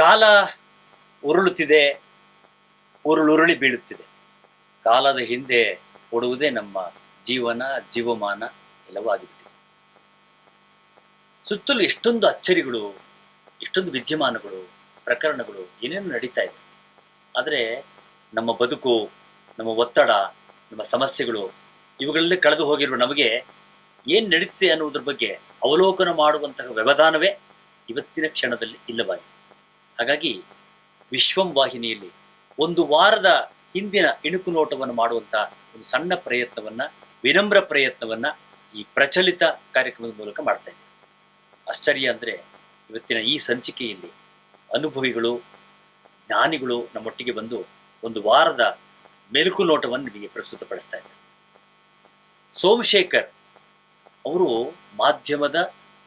ಕಾಲ ಉರುಳುತ್ತಿದೆ, ಉರುಳಿ ಬೀಳುತ್ತಿದೆ. ಕಾಲದ ಹಿಂದೆ ಓಡುವುದೇ ನಮ್ಮ ಜೀವನ, ಜೀವಮಾನ ಎಲ್ಲವೂ ಆಗಿಬಿಟ್ಟಿದೆ. ಸುತ್ತಲೂ ಎಷ್ಟೊಂದು ಅಚ್ಚರಿಗಳು, ಎಷ್ಟೊಂದು ವಿದ್ಯಮಾನಗಳು, ಪ್ರಕರಣಗಳು ಏನೇನು ನಡೀತಾ ಇದೆ. ಆದರೆ ನಮ್ಮ ಬದುಕು, ನಮ್ಮ ಒತ್ತಡ, ನಮ್ಮ ಸಮಸ್ಯೆಗಳು ಇವುಗಳಲ್ಲಿ ಕಳೆದು ಹೋಗಿರುವ ನಮಗೆ ಏನು ನಡೀತಿದೆ ಅನ್ನುವುದ್ರ ಬಗ್ಗೆ ಅವಲೋಕನ ಮಾಡುವಂತಹ ವ್ಯವಧಾನವೇ ಇವತ್ತಿನ ಕ್ಷಣದಲ್ಲಿ ಇಲ್ಲವಾಗಿದೆ. ಹಾಗಾಗಿ ವಿಶ್ವಂ ವಾಹಿನಿಯಲ್ಲಿ ಒಂದು ವಾರದ ಹಿಂದಿನ ಇಣುಕು ನೋಟವನ್ನು ಮಾಡುವಂತಹ ಒಂದು ಸಣ್ಣ ಪ್ರಯತ್ನವನ್ನ, ವಿನಮ್ರ ಪ್ರಯತ್ನವನ್ನ ಈ ಪ್ರಚಲಿತ ಕಾರ್ಯಕ್ರಮದ ಮೂಲಕ ಮಾಡ್ತಾ ಇದ್ದೀವಿ. ಆಶ್ಚರ್ಯ ಅಂದರೆ ಇವತ್ತಿನ ಈ ಸಂಚಿಕೆಯಲ್ಲಿ ಅನುಭವಿಗಳು, ಜ್ಞಾನಿಗಳು ನಮ್ಮೊಟ್ಟಿಗೆ ಬಂದು ಒಂದು ವಾರದ ಮೆಲುಕು ನೋಟವನ್ನು ನಿಮಗೆ ಪ್ರಸ್ತುತಪಡಿಸ್ತಾ ಇದ್ದಾರೆ. ಸೋಮಶೇಖರ್ ಅವರು ಮಾಧ್ಯಮದ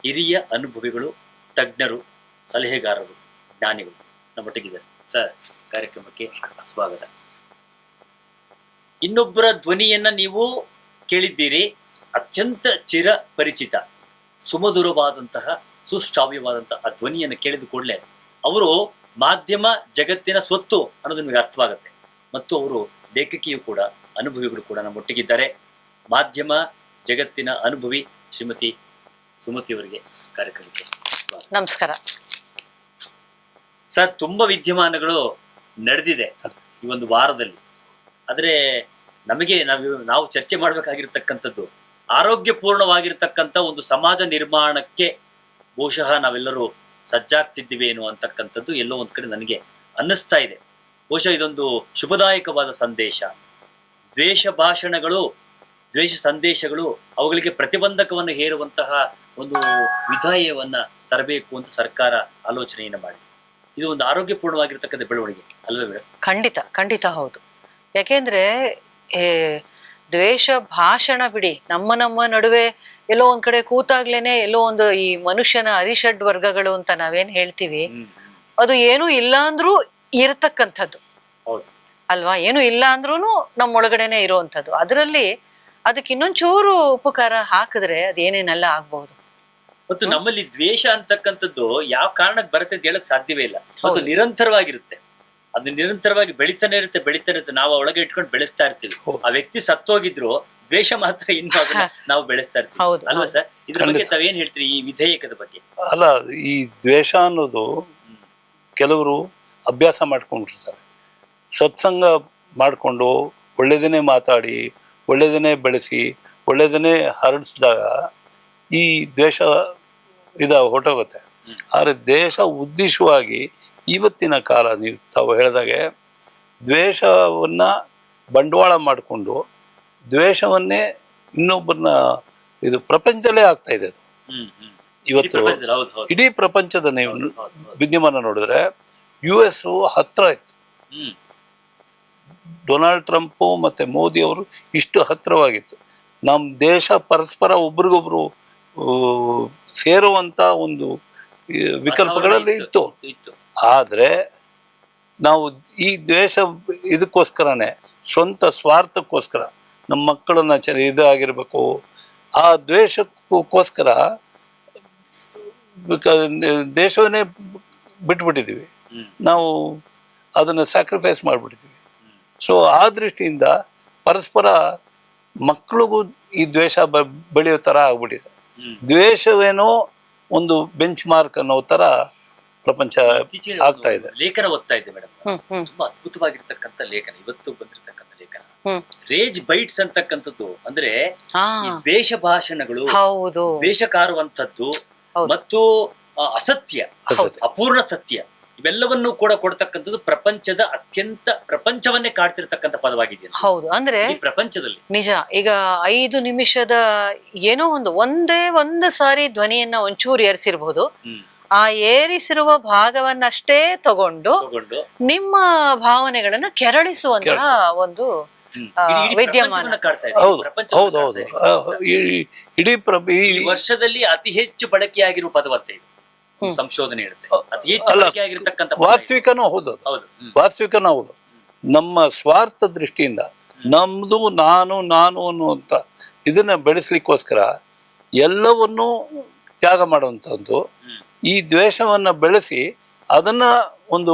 ಹಿರಿಯ ಅನುಭವಿಗಳು, ತಜ್ಞರು, ಸಲಹೆಗಾರರು, ಜ್ಞಾನಿಗಳು ನಮ್ಮೊಟ್ಟಿಗಿದ್ದಾರೆ. ಸರ್, ಕಾರ್ಯಕ್ರಮಕ್ಕೆ ಸ್ವಾಗತ. ಇನ್ನೊಬ್ಬರ ಧ್ವನಿಯನ್ನ ನೀವು ಕೇಳಿದ್ದೀರಿ, ಅತ್ಯಂತ ಚಿರ ಪರಿಚಿತ, ಸುಮಧುರವಾದಂತಹ, ಸುಶ್ರಾವ್ಯವಾದಂತಹ ಆ ಧ್ವನಿಯನ್ನು ಕೇಳಿದ ಕೂಡಲೇ ಅವರು ಮಾಧ್ಯಮ ಜಗತ್ತಿನ ಸ್ವತ್ತು ಅನ್ನೋದು ನಿಮಗೆ ಅರ್ಥವಾಗುತ್ತೆ. ಮತ್ತು ಅವರು ಲೇಖಕಿಯು ಕೂಡ, ಅನುಭವಿಗಳು ಕೂಡ ನಮ್ಮೊಟ್ಟಿಗಿದ್ದಾರೆ. ಮಾಧ್ಯಮ ಜಗತ್ತಿನ ಅನುಭವಿ ಶ್ರೀಮತಿ ಸುಮತಿ ಅವರಿಗೆ ಕಾರ್ಯಕ್ರಮಕ್ಕೆ ನಮಸ್ಕಾರ. ಸರ್, ತುಂಬಾ ವಿದ್ಯಮಾನಗಳು ನಡೆದಿದೆ ಈ ಒಂದು ವಾರದಲ್ಲಿ. ಆದರೆ ನಮಗೆ ನಾವು ಚರ್ಚೆ ಮಾಡಬೇಕಾಗಿರ್ತಕ್ಕಂಥದ್ದು ಆರೋಗ್ಯಪೂರ್ಣವಾಗಿರ್ತಕ್ಕಂಥ ಒಂದು ಸಮಾಜ ನಿರ್ಮಾಣಕ್ಕೆ ಬಹುಶಃ ನಾವೆಲ್ಲರೂ ಸಜ್ಜಾಗ್ತಿದ್ದೀವಿ ಅಂತಕ್ಕಂಥದ್ದು ಎಲ್ಲೋ ಒಂದು ಕಡೆ ನನಗೆ ಅನ್ನಿಸ್ತಾ ಇದೆ. ಬಹುಶಃ ಇದೊಂದು ಶುಭದಾಯಕವಾದ ಸಂದೇಶ. ದ್ವೇಷ ಭಾಷಣಗಳು, ದ್ವೇಷ ಸಂದೇಶಗಳು, ಅವುಗಳಿಗೆ ಪ್ರತಿಬಂಧಕವನ್ನು ಹೇರುವಂತಹ ಒಂದು ವಿಧಾಯವನ್ನ ತರಬೇಕು ಅಂತ ಸರ್ಕಾರ ಆಲೋಚನೆಯನ್ನು ಮಾಡಿದೆ. ಇದು ಒಂದು ಆರೋಗ್ಯಪೂರ್ಣವಾಗಿರ್ತಕ್ಕಂಥ ಬೆಳವಣಿಗೆ ಅಲ್ವೇ ಮೇಡಮ್? ಖಂಡಿತ ಖಂಡಿತ ಹೌದು. ಯಾಕೆಂದ್ರೆ ದ್ವೇಷ ಭಾಷಣ ಬಿಡಿ, ನಮ್ಮ ನಡುವೆ ಎಲ್ಲೋ ಒಂದ್ ಕಡೆ ಕೂತಾಗ್ಲೇನೆ ಎಲ್ಲೋ ಒಂದು ಈ ಮನುಷ್ಯನ ಅರಿಷಡ್ ವರ್ಗಗಳು ಅಂತ ನಾವೇನ್ ಹೇಳ್ತೀವಿ, ಅದು ಏನೂ ಇಲ್ಲ ಅಂದ್ರೂ ಇರತಕ್ಕಂಥದ್ದು ಅಲ್ವಾ? ಏನು ಇಲ್ಲ ಅಂದ್ರೂ ನಮ್ಮೊಳಗಡೆನೆ ಇರುವಂಥದ್ದು. ಅದರಲ್ಲಿ ಅದಕ್ಕೆ ಇನ್ನೊಂಚೂರು ಉಪಕಾರ ಹಾಕಿದ್ರೆ ಅದೇನೇನೆಲ್ಲ ಆಗ್ಬಹುದು. ಮತ್ತು ನಮ್ಮಲ್ಲಿ ದ್ವೇಷ ಅಂತಕ್ಕಂಥದ್ದು ಯಾವ ಕಾರಣಕ್ಕೆ ಬರುತ್ತೆ ಅಂತ ಹೇಳಕ್ ಸಾಧ್ಯವೇ ಇಲ್ಲ. ಮತ್ತು ನಿರಂತರವಾಗಿರುತ್ತೆ, ಅದು ನಿರಂತರವಾಗಿ ಬೆಳಿತಾನೆ ಇರುತ್ತೆ. ನಾವು ಒಳಗೆ ಇಟ್ಕೊಂಡು ಬೆಳೆಸ್ತಾ ಇರ್ತೀವಿ. ಆ ವ್ಯಕ್ತಿ ಸತ್ತೋಗಿದ್ರು ದ್ವೇಷ ಮಾತ್ರ ಇನ್ನು ಅದನ್ನ ನಾವು ಬೆಳೆಸ್ತಾ ಇರ್ತೀವಿ ಅಲ್ವಾ ಸರ್? ಇದ್ರ ಬಗ್ಗೆ ತಾವೇನ್ ಹೇಳ್ತೀರಿ ಈ ವಿಧೇಯಕದ ಬಗ್ಗೆ? ಅಲ್ಲ, ಈ ದ್ವೇಷ ಅನ್ನೋದು ಕೆಲವರು ಅಭ್ಯಾಸ ಮಾಡ್ಕೊಂಡಿರ್ತಾರೆ. ಸತ್ಸಂಗ ಮಾಡಿಕೊಂಡು ಒಳ್ಳೆಯದನ್ನೇ ಮಾತಾಡಿ, ಒಳ್ಳೆಯದನ್ನೇ ಬೆಳೆಸಿ, ಒಳ್ಳೆಯದನ್ನೇ ಹರಡಿಸಿದಾಗ ಈ ದ್ವೇಷ ಹೊರಟೋಗುತ್ತೆ. ಆದರೆ ದೇಶ ಉದ್ದೇಶವಾಗಿ ಇವತ್ತಿನ ಕಾಲ ನೀವು ತಾವು ಹೇಳಿದಾಗೆ ದ್ವೇಷವನ್ನು ಬಂಡವಾಳ ಮಾಡಿಕೊಂಡು ದ್ವೇಷವನ್ನೇ ಇನ್ನೊಬ್ಬರನ್ನ ಇದು ಪ್ರಪಂಚದಲ್ಲೇ ಆಗ್ತಾ ಇದೆ. ಅದು ಇವತ್ತು ಇಡೀ ಪ್ರಪಂಚದ ನೀವು ವಿದ್ಯಮಾನ ನೋಡಿದ್ರೆ US ಹತ್ರ ಇತ್ತು. ಡೊನಾಲ್ಡ್ ಟ್ರಂಪ್ ಮತ್ತೆ ಮೋದಿ ಅವರು ಇಷ್ಟು ಹತ್ತಿರವಾಗಿತ್ತು. ನಮ್ಮ ದೇಶ ಪರಸ್ಪರ ಒಬ್ರಿಗೊಬ್ರು ಸೇರುವಂತ ಒಂದು ವಿಕಲ್ಪಗಳಲ್ಲಿ ಇತ್ತು. ಆದರೆ ನಾವು ಈ ದ್ವೇಷ ಇದಕ್ಕೋಸ್ಕರನೇ, ಸ್ವಂತ ಸ್ವಾರ್ಥಕ್ಕೋಸ್ಕರ, ನಮ್ಮ ಮಕ್ಕಳನ್ನ ಇದಾಗಿರ್ಬೇಕು, ಆ ದ್ವೇಷಕ್ಕೋಸ್ಕರ ದೇಶವನ್ನೇ ಬಿಟ್ಬಿಟ್ಟಿದ್ದೀವಿ. ನಾವು ಅದನ್ನು ಸ್ಯಾಕ್ರಿಫೈಸ್ ಮಾಡಿಬಿಡ್ತೀವಿ. ಸೊ ಆ ದೃಷ್ಟಿಯಿಂದ ಪರಸ್ಪರ ಮಕ್ಕಳಿಗೂ ಈ ದ್ವೇಷ ಬೆಳೆಯೋ ಥರ ಆಗ್ಬಿಟ್ಟಿದೆ. ದ್ವೇಷವೇನೋ ಒಂದು ಬೆಂಚ್ ಮಾರ್ಕ್ ಅನ್ನೋ ಥರ ಪ್ರಪಂಚ ಆಗ್ತಾ ಇದೆ. ಲೇಖನ ಓದ್ತಾ ಇದೆ ಮೇಡಮ್, ತುಂಬಾ ಅದ್ಭುತವಾಗಿರ್ತಕ್ಕಂಥ ಲೇಖನ, ಇವತ್ತು ಬಂದಿರತಕ್ಕಂಥ ಲೇಖನ. ರೇಜ್ ಬೈಟ್ಸ್ ಅಂತಕ್ಕಂಥದ್ದು ಅಂದ್ರೆ ದ್ವೇಷ ಭಾಷಣಗಳು, ದ್ವೇಷ ಕಾರುವಂಥದ್ದು ಮತ್ತು ಅಸತ್ಯ, ಅಪೂರ್ಣ ಸತ್ಯ, ಇವೆಲ್ಲವನ್ನೂ ಕೂಡ ಕೊಡ್ತಕ್ಕಂಥದ್ದು ಪ್ರಪಂಚವನ್ನೇ ಕಾಡ್ತಿರ್ತಕ್ಕಂಥ ಪದವಾಗಿದೆ. ಹೌದು, ಅಂದ್ರೆ ಪ್ರಪಂಚದಲ್ಲಿ ನಿಜ. ಈಗ 5 ನಿಮಿಷದ ಏನೋ ಒಂದು ಸಾರಿ ಧ್ವನಿಯನ್ನ ಒಂಚೂರು ಏರಿಸಿರ್ಬಹುದು. ಆ ಏರಿಸಿರುವ ಭಾಗವನ್ನಷ್ಟೇ ತಗೊಂಡು ನಿಮ್ಮ ಭಾವನೆಗಳನ್ನ ಕೆರಳಿಸುವಂತಹ ಒಂದು ವಿದ್ಯಮಾನ. ಹೌದೌದು, ಇಡೀ ವರ್ಷದಲ್ಲಿ ಅತಿ ಹೆಚ್ಚು ಬಳಕೆಯಾಗಿರುವ ಪದವಂತೆ ಇದು. ಸಂಶೋಧನೆ ಇರುತ್ತೆ, ಅತಿ ಹೆಚ್ಚು ಬಳಕೆಯಾಗಿರ್ತಕ್ಕಂಥ ವಾಸ್ತವಿಕನೂ ಹೌದು. ನಮ್ಮ ಸ್ವಾರ್ಥ ದೃಷ್ಟಿಯಿಂದ ನಮ್ದು ನಾನು ಅನ್ನುವಂಥ ಇದನ್ನ ಬೆಳೆಸ್ಲಿಕ್ಕೋಸ್ಕರ ಎಲ್ಲವನ್ನೂ ತ್ಯಾಗ ಮಾಡುವಂಥದ್ದು. ಈ ದ್ವೇಷವನ್ನ ಬೆಳೆಸಿ ಅದನ್ನ ಒಂದು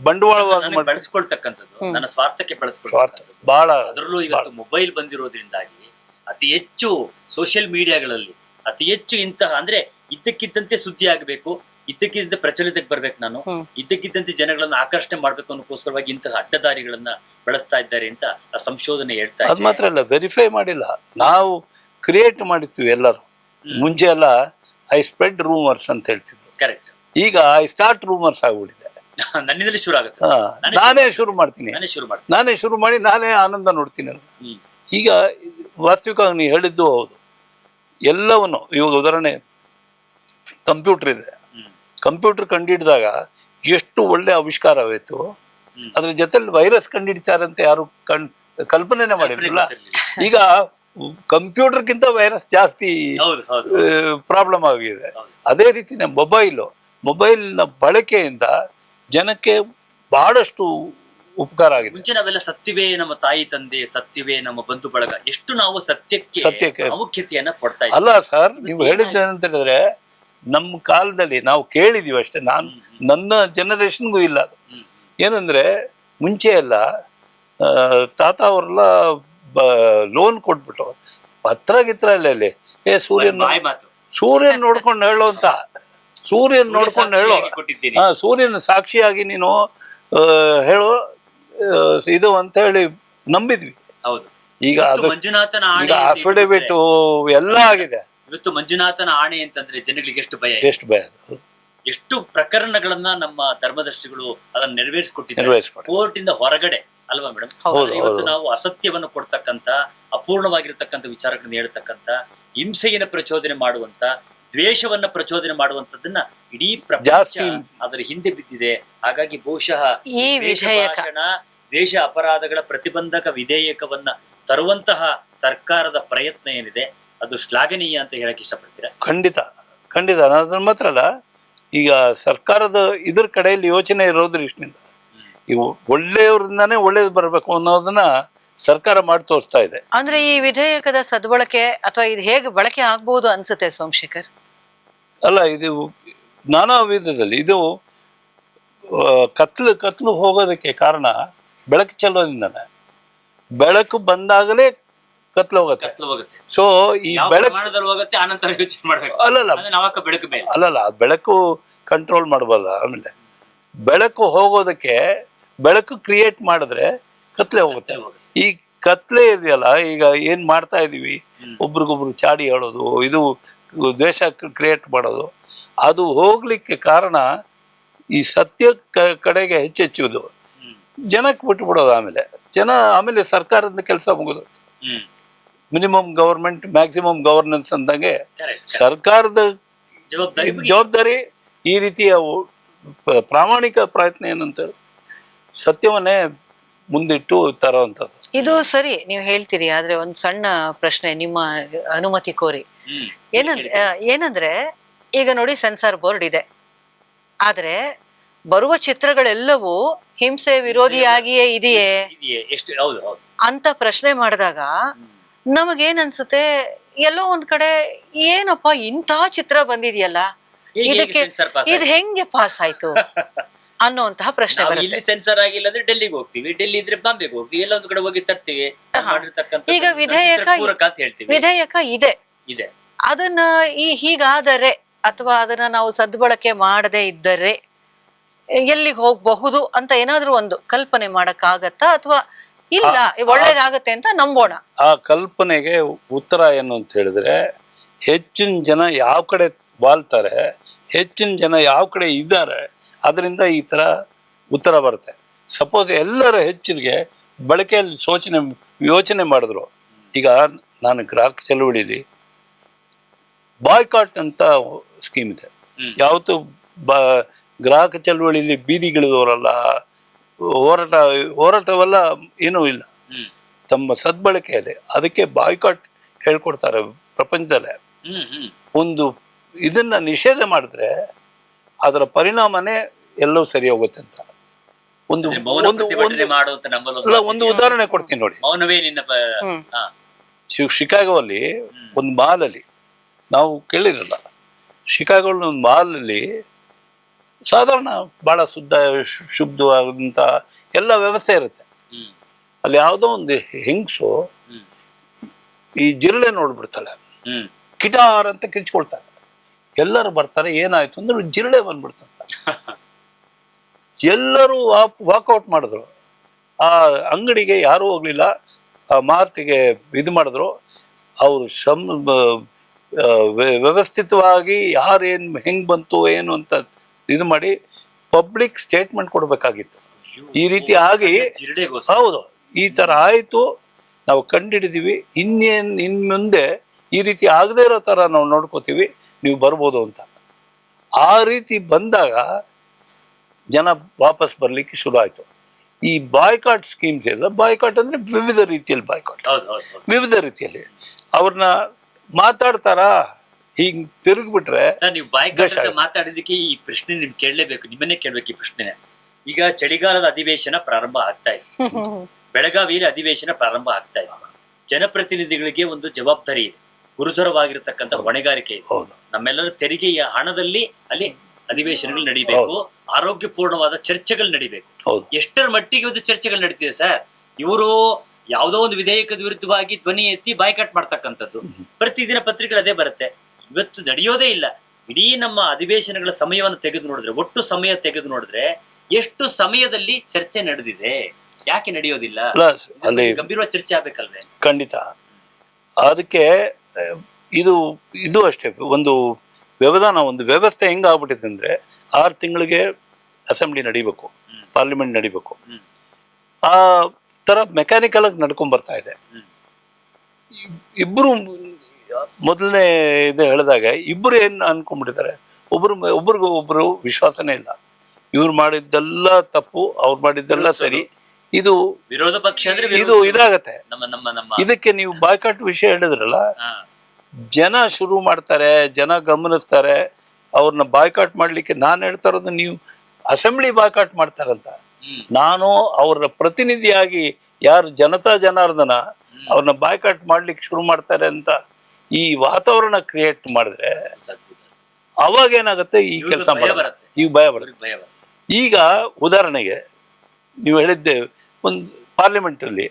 ಬಂಡವಾಳವಾಗಿ ಮಾಡಿ ಬಳಸ್ಕೊಳ್ತಕ್ಕಂಥದ್ದು, ನನ್ನ ಸ್ವಾರ್ಥಕ್ಕೆ ಸ್ವಾರ್ಥ ಬಳಸ್ಕೊಳ್ತಕ್ಕಂಥದ್ದು. ಬಹಳ ಅದರಲ್ಲೂ ಇವತ್ತು ಮೊಬೈಲ್ ಬಂದಿರೋದ್ರಿಂದಾಗಿ ಅತಿ ಹೆಚ್ಚು ಸೋಷಿಯಲ್ ಮೀಡಿಯಾಗಳಲ್ಲಿ ಅತಿ ಹೆಚ್ಚು ಇಂತಹ ಅಂದ್ರೆ ಇದ್ದಕ್ಕಿದ್ದಂತೆ ಸುದ್ದಿ ಆಗಬೇಕು, ಇದ್ದಕ್ಕಿದ್ದಂತೆ ಪ್ರಚಲಿತಕ್ಕೆ ಬರ್ಬೇಕು, ನಾನು ಇದ್ದಕ್ಕಿದ್ದಂತೆ ಜನಗಳನ್ನ ಆಕರ್ಷಣೆ ಮಾಡ್ಬೇಕು ಅನ್ನೋಕ್ಕೋಸ್ಕರವಾಗಿ ಇಂತಹ ಅಡ್ಡದಾರಿಗಳನ್ನ ಬಳಸ್ತಾ ಇದ್ದಾರೆ ಅಂತ ಆ ಸಂಶೋಧನೆ ಹೇಳ್ತಾ ಅದ್ ಮಾತ್ರ ಅಲ್ಲ, ವೆರಿಫೈ ಮಾಡಿಲ್ಲ, ನಾವು ಕ್ರಿಯೇಟ್ ಮಾಡಿರ್ತೀವಿ ಎಲ್ಲರೂ. ಮುಂಚೆ ಎಲ್ಲ ಐ ಸ್ಪ್ರೆಡ್ ರೂಮರ್ಸ್ ಅಂತ ಹೇಳ್ತಿದ್ರು, ಕರೆಕ್ಟ್. ಈಗ ಐ ಸ್ಟಾರ್ಟ್ ರೂಮರ್ಸ್ ಆಗ್ಬಿಟ್ಟಿದೆ. ನನ್ನಿಂದಲೇ ಶುರು ಆಗುತ್ತೆ, ನಾನೇ ಶುರು ಮಾಡ್ತೀನಿ, ನಾನೇ ಶುರು ಮಾಡಿ ನಾನೇ ಆನಂದ ನೋಡ್ತೀನಿ ಅದನ್ನ. ಈಗ ವಾಸ್ತವಿಕವಾಗಿ ನೀವು ಹೇಳಿದ್ದು ಹೌದು. ಎಲ್ಲವನ್ನು ಇವಾಗ ಉದಾಹರಣೆ ಕಂಪ್ಯೂಟರ್ ಇದೆ, ಕಂಪ್ಯೂಟರ್ ಕಂಡಿಡಿದಾಗ ಎಷ್ಟು ಒಳ್ಳೆ ಆವಿಷ್ಕಾರವಾಯಿತು, ಅದ್ರ ಜೊತೆಲಿ ವೈರಸ್ ಕಂಡಿಡ್ತಾರೆ ಅಂತ ಯಾರು ಕಲ್ಪನೆನೇ ಮಾಡಿರಲಿಲ್ಲ. ಈಗ ಕಂಪ್ಯೂಟರ್ಗಿಂತ ವೈರಸ್ ಜಾಸ್ತಿ ಪ್ರಾಬ್ಲಮ್ ಆಗಿದೆ. ಅದೇ ರೀತಿನೇ ಮೊಬೈಲ್ನ ಬಳಕೆಯಿಂದ ಜನಕ್ಕೆ ಬಹಳಷ್ಟು ಉಪಕಾರ ಆಗಿದೆ. ಮುಂಚೆ ನಾವೆಲ್ಲ ಸತ್ಯವೇ ನಮ್ಮ ತಾಯಿ ತಂದೆ, ಸತ್ಯವೇ ನಮ್ಮ ಬಂಧು ಬಳಗ, ಎಷ್ಟು ನಾವು ಸತ್ಯಕ್ಕೆ ಪ್ರಾಮುಖ್ಯತೆಯನ್ನ ಕೊಡ್ತಾ ಇದ್ದೀವಿ. ಅಲ್ಲ ಸರ್, ನೀವು ಹೇಳಿದ್ದೆ ಅಂತ ಹೇಳಿದ್ರೆ ನಮ್ಮ ಕಾಲದಲ್ಲಿ ನಾವು ಕೇಳಿದೀವಿ ಅಷ್ಟೇ, ನನ್ನ ಜನರೇಷನ್ಗೂ ಇಲ್ಲ ಅದು. ಏನಂದ್ರೆ ಮುಂಚೆ ಎಲ್ಲ ತಾತ ಅವರೆಲ್ಲ ಲೋನ್ ಕೊಟ್ಬಿಟ್ಟು ಪತ್ರ ಗಿತ್ರ ಅಲ್ಲಿ ಸೂರ್ಯನ್ ನೋಡ್ಕೊಂಡು ಹೇಳೋ ಅಂತ, ಸೂರ್ಯನ್ ನೋಡ್ಕೊಂಡು ಹೇಳೋ, ಸೂರ್ಯನ ಸಾಕ್ಷಿಯಾಗಿ ನೀನು ಹೇಳೋ ಇದು ಅಂತ ಹೇಳಿ ನಂಬಿದ್ವಿ. ಈಗ ಅದು ಈಗ ಅಫಿಡವಿಟ್ ಎಲ್ಲ ಆಗಿದೆ. ಇವತ್ತು ಮಂಜುನಾಥನ ಆಣೆ ಅಂತಂದ್ರೆ ಜನಗಳಿಗೆ ಎಷ್ಟು ಭಯ, ಎಷ್ಟು ಪ್ರಕರಣಗಳನ್ನ ನಮ್ಮ ಧರ್ಮದರ್ಶಿಗಳು ಅದನ್ನ ನೆರವೇರಿಸಿಕೊಟ್ಟಿದ್ದಾರೆ ಕೋರ್ಟ್ ಇಂದ ಹೊರಗಡೆ, ಅಲ್ವಾ ಮೇಡಮ್? ಇವತ್ತು ನಾವು ಅಸತ್ಯವನ್ನು ಕೊಡ್ತಕ್ಕಂತ, ಅಪೂರ್ಣವಾಗಿರ್ತಕ್ಕಂಥ ವಿಚಾರಗಳನ್ನ ಹೇಳ್ತಕ್ಕಂತ, ಹಿಂಸೆಯನ್ನು ಪ್ರಚೋದನೆ ಮಾಡುವಂತ, ದ್ವೇಷವನ್ನ ಪ್ರಚೋದನೆ ಮಾಡುವಂತದನ್ನ ಇಡೀ ಪ್ರಪಂಚ ಅದರ ಹಿಂದೆ ಬಿದ್ದಿದೆ. ಹಾಗಾಗಿ ಬಹುಶಃ ಈ ಭಾಷಣ, ದ್ವೇಷ ಅಪರಾಧಗಳ ಪ್ರತಿಬಂಧಕ ವಿಧೇಯಕವನ್ನ ತರುವಂತಹ ಸರ್ಕಾರದ ಪ್ರಯತ್ನ ಏನಿದೆ ಅದು ಶ್ಲಾಘನೀಯ ಅಂತ ಹೇಳಕ್ ಇಷ್ಟಪಡ್ತೀರಾ? ಖಂಡಿತ ಖಂಡಿತ. ಅದನ್ನ ಮಾತ್ರ ಅಲ್ಲ, ಈಗ ಸರ್ಕಾರದ ಇದ್ರ ಕಡೆಯಲ್ಲಿ ಯೋಚನೆ ಇರೋದ್ರ ಇಷ್ಟನಿಂದ ಇವು ಒಳ್ಳೆಯವರಿಂದಾನೇ ಒಳ್ಳೇದು ಬರಬೇಕು ಅನ್ನೋದನ್ನ ಸರ್ಕಾರ ಮಾಡಿ ತೋರಿಸ್ತಾ ಇದೆ. ಅಂದ್ರೆ ಈ ವಿಧೇಯಕದ ಸದ್ಬಳಕೆ ಅಥವಾ ಇದು ಹೇಗೆ ಬಳಕೆ ಆಗ್ಬಹುದು ಅನ್ಸುತ್ತೆ ಸೋಮಶೇಖರ್? ಅಲ್ಲ, ಇದು ನಾನಾ ವಿಧದಲ್ಲಿ ಇದು ಕತ್ಲು ಹೋಗೋದಕ್ಕೆ ಕಾರಣ ಬೆಳಕು ಚೆಲ್ಲೋದ್ರಿಂದಾನೆ. ಬೆಳಕು ಬಂದಾಗಲೇ ಕತ್ಲು ಹೋಗುತ್ತೆ. ಸೊ ಈ ಬೆಳಕು ಅಲ್ಲಲ್ಲ, ಬೆಳಕು ಕಂಟ್ರೋಲ್ ಮಾಡಬಲ್ಲ. ಆಮೇಲೆ ಬೆಳಕು ಹೋಗೋದಕ್ಕೆ ಬೆಳಕು ಕ್ರಿಯೇಟ್ ಮಾಡಿದ್ರೆ ಕತ್ಲೆ ಹೋಗುತ್ತೆ. ಈ ಕತ್ಲೆ ಇದೆಯಲ್ಲ, ಈಗ ಏನ್ ಮಾಡ್ತಾ ಇದೀವಿ, ಒಬ್ರಿಗೊಬ್ರು ಚಾಡಿ ಹೇಳೋದು, ಇದು ದ್ವೇಷ ಕ್ರಿಯೇಟ್ ಮಾಡೋದು, ಅದು ಹೋಗ್ಲಿಕ್ಕೆ ಕಾರಣ ಈ ಸತ್ಯ ಕಡೆಗೆ ಹೆಚ್ಚೆಚ್ಚುವುದು, ಜನಕ್ಕೆ ಬಿಟ್ಬಿಡೋದು. ಆಮೇಲೆ ಸರ್ಕಾರದ ಕೆಲಸ ಮುಗಿದು ಮಿನಿಮಮ್ ಗವರ್ಮೆಂಟ್ ಮ್ಯಾಕ್ಸಿಮಮ್ ಗವರ್ನೆನ್ಸ್ ಅಂದಂಗೆ ಸರ್ಕಾರದ ಜವಾಬ್ದಾರಿ ಈ ರೀತಿಯ ಪ್ರಾಮಾಣಿಕ ಪ್ರಯತ್ನ ಏನಂತ ಸತ್ಯವನ್ನೇ ಮುಂದಿಟ್ಟು ತರೋವಂಥದ್ದು. ಇದು ಸರಿ ನೀವು ಹೇಳ್ತೀರಿ, ಆದ್ರೆ ಒಂದ್ ಸಣ್ಣ ಪ್ರಶ್ನೆ ನಿಮ್ಮ ಅನುಮತಿ ಕೋರಿ. ಏನಂದ್ರೆ ಈಗ ನೋಡಿ, ಸೆನ್ಸಾರ್ ಬೋರ್ಡ್ ಇದೆ, ಆದ್ರೆ ಬರುವ ಚಿತ್ರಗಳೆಲ್ಲವೂ ಹಿಂಸೆ ವಿರೋಧಿಯಾಗಿಯೇ ಇದೆಯೇ ಅಂತ ಪ್ರಶ್ನೆ ಮಾಡಿದಾಗ ನಮಗೇನ್ ಅನ್ಸುತ್ತೆ, ಎಲ್ಲೋ ಒಂದ್ ಕಡೆ ಏನಪ್ಪಾ ಇಂಥ ಚಿತ್ರ ಬಂದಿದೆಯಲ್ಲ, ಇದಕ್ಕೆ ಇದು ಹೆಂಗೆ ಪಾಸ್ ಆಯ್ತು ಅನ್ನುವಂತಹ ಪ್ರಶ್ನೆ ಬರುತ್ತೆ. ಸೆನ್ಸರ್ ಆಗಿಲ್ಲ ಅಂದ್ರೆ ಡೆಲ್ಲಿಗೆ ಹೋಗ್ತೀವಿ, ಡೆಲ್ಲಿ ಇದ್ರೆ ಬಾಂಬೆಗೆ ಹೋಗ್ತೀವಿ, ಎಲ್ಲ ಒಂದು ಕಡೆ ಹೋಗಿ ತರ್ತೀವಿ. ಈಗ ವಿಧೇಯಕ ಇದೆ, ಅದನ್ನ ಹೀಗಾದರೆ ಅಥವಾ ಅದನ್ನ ನಾವು ಸದ್ಬಳಕೆ ಮಾಡದೇ ಇದ್ದರೆ ಎಲ್ಲಿಗೆ ಹೋಗಬಹುದು ಅಂತ ಏನಾದ್ರೂ ಒಂದು ಕಲ್ಪನೆ ಮಾಡಕ್ಕಾಗತ್ತಾ, ಅಥವಾ ಇಲ್ಲ ಒಳ್ಳೇದಾಗತ್ತೆ ಅಂತ ನಂಬೋಣ? ಆ ಕಲ್ಪನೆಗೆ ಉತ್ತರ ಏನು ಅಂತ ಹೇಳಿದ್ರೆ, ಹೆಚ್ಚಿನ ಜನ ಯಾವ ಕಡೆ ವಾಲ್ತಾರೆ, ಹೆಚ್ಚಿನ ಜನ ಯಾವ ಕಡೆ ಇದ್ದಾರೆ, ಅದರಿಂದ ಈ ತರ ಉತ್ತರ ಬರುತ್ತೆ. ಸಪೋಸ್ ಎಲ್ಲರ ಹೆಚ್ಚಿಗೆ ಬಳಕೆಯಲ್ಲಿ ಯೋಚನೆ ಮಾಡಿದ್ರು, ಈಗ ನಾನು ಗ್ರಾಹಕ ಚಳುವಳಿಲಿ ಬಾಯ್ಕಾಟ್ ಅಂತ ಸ್ಕೀಮ್ ಇದೆ. ಯಾವತ್ತು ಗ್ರಾಹಕ ಚಳುವಳಿಲಿ ಬೀದಿಗಿಳಿದವರಲ್ಲ, ಹೋರಾಟವೆಲ್ಲ ಏನೂ ಇಲ್ಲ, ತಮ್ಮ ಸದ್ಬಳಕೆಯಲ್ಲಿ ಅದಕ್ಕೆ ಬಾಯ್ಕಾಟ್ ಹೇಳ್ಕೊಡ್ತಾರೆ ಪ್ರಪಂಚದಲ್ಲೇ. ಒಂದು ಇದನ್ನ ನಿಷೇಧ ಮಾಡಿದ್ರೆ ಅದರ ಪರಿಣಾಮನೇ ಎಲ್ಲವೂ ಸರಿ ಹೋಗುತ್ತೆ ಅಂತ ಒಂದು ಉದಾಹರಣೆ ಕೊಡ್ತೀನಿ ನೋಡಿ. ಶಿಕಾಗೋ ಅಲ್ಲಿ ಒಂದು ಮಾಲ್ ಅಲ್ಲಿ, ನಾವು ಕೇಳಿರಲ್ಲ, ಶಿಕಾಗೋ ಒಂದು ಮಾಲ್ ಅಲ್ಲಿ ಸಾಧಾರಣ ಭಾಳ ಶುದ್ಧವಾದಂಥ ಎಲ್ಲ ವ್ಯವಸ್ಥೆ ಇರುತ್ತೆ. ಹ್ಮ್ ಅಲ್ಲಿ ಯಾವುದೋ ಒಂದು ಹೆಂಗಸು ಹ್ಮ್ ಈ ಜಿರಳೆ ನೋಡ್ಬಿಡ್ತಾಳೆ, ಹ್ಮ್ ಕಿಟಾರ್ ಅಂತ ಕಿರ್ಚ್ಕೊಳ್ತಾಳೆ. ಎಲ್ಲರೂ ಬರ್ತಾರೆ, ಏನಾಯ್ತು ಅಂದ್ರೆ ಜಿರಳೆ ಬಂದ್ಬಿಡ್ತಂತ. ಎಲ್ಲರೂ ವಾಕೌಟ್ ಮಾಡಿದ್ರು. ಆ ಅಂಗಡಿಗೆ ಯಾರೂ ಹೋಗ್ಲಿಲ್ಲ, ಆ ಮಾರ್ತಿಗೆ ಇದು ಮಾಡಿದ್ರು. ಅವರು ವ್ಯವಸ್ಥಿತವಾಗಿ ಯಾರೇನು ಹೆಂಗ್ ಬಂತು ಏನು ಅಂತ ಇದು ಮಾಡಿ ಪಬ್ಲಿಕ್ ಸ್ಟೇಟ್ಮೆಂಟ್ ಕೊಡ್ಬೇಕಾಗಿತ್ತು. ಈ ರೀತಿ ಆಗಿ ಜಿರಳೆಗೋಸ್ಕರ. ಹೌದು, ಈ ತರ ಆಯ್ತು, ನಾವು ಕಂಡಿಡಿದೀವಿ, ಇನ್ ಮುಂದೆ ಈ ರೀತಿ ಆಗದೆ ಇರೋ ತರ ನಾವು ನೋಡ್ಕೋತೀವಿ, ನೀವು ಬರ್ಬೋದು ಅಂತ. ಆ ರೀತಿ ಬಂದಾಗ ಜನ ವಾಪಸ್ ಬರ್ಲಿಕ್ಕೆ ಶುರು ಆಯ್ತು. ಈ ಬಾಯ್ಕಾಟ್ ಸ್ಕೀಮ್ಸ್ ಎಲ್ಲ, ಬಾಯ್ಕಾಟ್ ಅಂದ್ರೆ ವಿವಿಧ ರೀತಿಯಲ್ಲಿ ಬಾಯ್ಕಾಟ್, ಹೌದು ಹೌದು ಹೌದು. ವಿವಿಧ ರೀತಿಯಲ್ಲಿ ಅವ್ರನ್ನ ಮಾತಾಡ್ತಾರ. ಹಿಂಗ್ ತಿರುಗ್ಬಿಟ್ರೆ ಸರ್, ನೀವು ಬಾಯಿ ಮಾತಾಡಿದಕ್ಕೆ ಈ ಪ್ರಶ್ನೆ ನಿಮ್ ಕೇಳಲೇಬೇಕು, ನಿಮ್ಮನ್ನೇ ಕೇಳ್ಬೇಕು ಈ ಪ್ರಶ್ನೆ. ಈಗ ಚಳಿಗಾಲದ ಅಧಿವೇಶನ ಪ್ರಾರಂಭ ಆಗ್ತಾ ಇದೆ, ಬೆಳಗಾವಿಯಲ್ಲಿ ಅಧಿವೇಶನ ಪ್ರಾರಂಭ ಆಗ್ತಾ ಇದೆ. ಜನಪ್ರತಿನಿಧಿಗಳಿಗೆ ಒಂದು ಜವಾಬ್ದಾರಿ ಇದೆ, ಗುರುತರವಾಗಿರ್ತಕ್ಕಂಥ ಹೊಣೆಗಾರಿಕೆ ಇದೆ. ನಮ್ಮೆಲ್ಲರ ತೆರಿಗೆಯ ಹಣದಲ್ಲಿ ಅಲ್ಲಿ ಅಧಿವೇಶನಗಳು ನಡೀಬೇಕು, ಆರೋಗ್ಯಪೂರ್ಣವಾದ ಚರ್ಚೆಗಳು ನಡೀಬೇಕು. ಎಷ್ಟರ ಮಟ್ಟಿಗೆ ಒಂದು ಚರ್ಚೆಗಳು ನಡೀತಿದೆ ಸರ್. ಇವರು ಯಾವುದೋ ಒಂದು ವಿಧೇಯಕದ ವಿರುದ್ಧವಾಗಿ ಧ್ವನಿ ಎತ್ತಿ ಬಾಯ್ಕಾಟ್ ಮಾಡ್ತಕ್ಕಂಥದ್ದು ಪ್ರತಿದಿನ ಪತ್ರಿಕೆ ಅದೇ ಬರುತ್ತೆ. ಇವತ್ತು ನಡೆಯೋದೇ ಇಲ್ಲ. ಇಡೀ ನಮ್ಮ ಅಧಿವೇಶನಗಳ ಸಮಯವನ್ನು ತೆಗೆದು ನೋಡಿದ್ರೆ, ಒಟ್ಟು ಸಮಯ ತೆಗೆದು ನೋಡಿದ್ರೆ ಎಷ್ಟು ಸಮಯದಲ್ಲಿ ಚರ್ಚೆ ನಡೆದಿದೆ, ಯಾಕೆ ನಡೆಯೋದಿಲ್ಲ? ಅಲ್ಲಿ ಗಂಭೀರವಾದ ಚರ್ಚೆ ಆಗ್ಬೇಕಲ್ವೇ? ಖಂಡಿತ. ಅದಕ್ಕೆ ಇದು ಅಷ್ಟೇ, ಒಂದು ವ್ಯವಧಾನ, ಒಂದು ವ್ಯವಸ್ಥೆ ಹೆಂಗ್ ಆಗ್ಬಿಟ್ಟಿದೆ ಅಂದ್ರೆ, 6 ತಿಂಗಳಿಗೆ ಅಸೆಂಬ್ಲಿ ನಡಿಬೇಕು, ಪಾರ್ಲಿಮೆಂಟ್ ನಡಿಬೇಕು. ಆ ತರ ಮೆಕ್ಯಾನಿಕಲ್ ಆಗಿ ನಡ್ಕೊಂಡ್ ಬರ್ತಾ ಇದೆ. ಇಬ್ರು ಮೊದಲನೇ ಇದು ಹೇಳಿದಾಗ ಇಬ್ರು ಏನ್ ಅನ್ಕೊಂಡ್ಬಿಟ್ಟಿದ್ದಾರೆ, ಒಬ್ರಿಗೂ ವಿಶ್ವಾಸನೇ ಇಲ್ಲ. ಇವ್ರು ಮಾಡಿದ್ದೆಲ್ಲ ತಪ್ಪು, ಅವ್ರು ಮಾಡಿದ್ದೆಲ್ಲ ಸರಿ. ಇದು ವಿರೋಧ ಪಕ್ಷ ಅಂದ್ರೆ ಇದು ಇದಾಗತ್ತೆ. ನಮ್ಮ ಇದಕ್ಕೆ ನೀವು ಬಾಯ್ಕಾಟ್ ವಿಷಯ ಹೇಳಿದ್ರಲ್ಲ, ಜನ ಶುರು ಮಾಡ್ತಾರೆ, ಜನ ಗಮನಿಸ್ತಾರೆ. ಅವ್ರನ್ನ ಬಾಯ್ಕಾಟ್ ಮಾಡ್ಲಿಕ್ಕೆ ನಾನು ಹೇಳ್ತಾ ಇರೋದು, ನೀವು ಅಸೆಂಬ್ಲಿ ಬಾಯ್ಕಾಟ್ ಮಾಡ್ತಾರಂತ. ನಾನು ಅವ್ರ ಪ್ರತಿನಿಧಿಯಾಗಿ ಯಾರು ಜನತಾ ಜನಾರ್ದನ ಅವ್ರನ್ನ ಬಾಯ್ಕಾಟ್ ಮಾಡ್ಲಿಕ್ಕೆ ಶುರು ಮಾಡ್ತಾರೆ ಅಂತ ಈ ವಾತಾವರಣ ಕ್ರಿಯೇಟ್ ಮಾಡಿದ್ರೆ ಅವಾಗ ಏನಾಗುತ್ತೆ, ಈ ಕೆಲಸ ಈಗ ಭಯ ಬರುತ್ತೆ. ಈಗ ಉದಾಹರಣೆಗೆ ನೀವು ಹೇಳಿದ್ದೆ, ಒಂದು ಪಾರ್ಲಿಮೆಂಟ್ ಅಲ್ಲಿ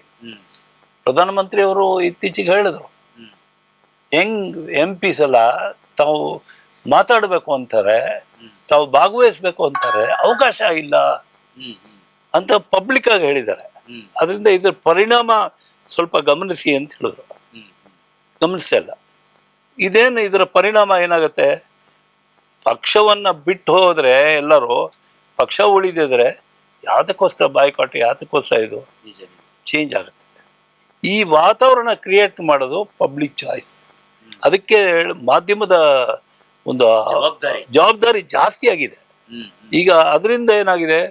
ಪ್ರಧಾನಮಂತ್ರಿ ಅವರು ಇತ್ತೀಚೆಗೆ ಹೇಳಿದ್ರು, MP ಎಲ್ಲ ತಾವು ಮಾತಾಡಬೇಕು ಅಂತಾರೆ, ತಾವು ಭಾಗವಹಿಸ್ಬೇಕು ಅಂತಾರೆ, ಅವಕಾಶ ಇಲ್ಲ ಅಂತ ಪಬ್ಲಿಕ್ ಆಗಿ ಹೇಳಿದ್ದಾರೆ. ಅದರಿಂದ ಇದ್ರ ಪರಿಣಾಮ ಸ್ವಲ್ಪ ಗಮನಿಸಿ ಅಂತ ಹೇಳಿದ್ರು. ಗಮನಿಸ್ತಾ ಇಲ್ಲ. ಇದೇನು ಇದರ ಪರಿಣಾಮ ಏನಾಗುತ್ತೆ, ಪಕ್ಷವನ್ನ ಬಿಟ್ಟು ಹೋದ್ರೆ ಎಲ್ಲರೂ, ಪಕ್ಷ ಉಳಿದಿದ್ರೆ ಯಾವುದಕ್ಕೋಸ್ಕರ ಬಾಯ್ಕಾಟ್, ಯಾವುದಕ್ಕೋಸ್ಕರ ಇದು ಚೇಂಜ್ ಆಗುತ್ತೆ. ಈ ವಾತಾವರಣ ಕ್ರಿಯೇಟ್ ಮಾಡೋದು ಪಬ್ಲಿಕ್ ಚಾಯ್ಸ್. ಅದಕ್ಕೆ ಮಾಧ್ಯಮದ ಒಂದು ಜವಾಬ್ದಾರಿ ಜಾಸ್ತಿ ಆಗಿದೆ ಈಗ. ಅದರಿಂದ ಏನಾಗಿದೆ,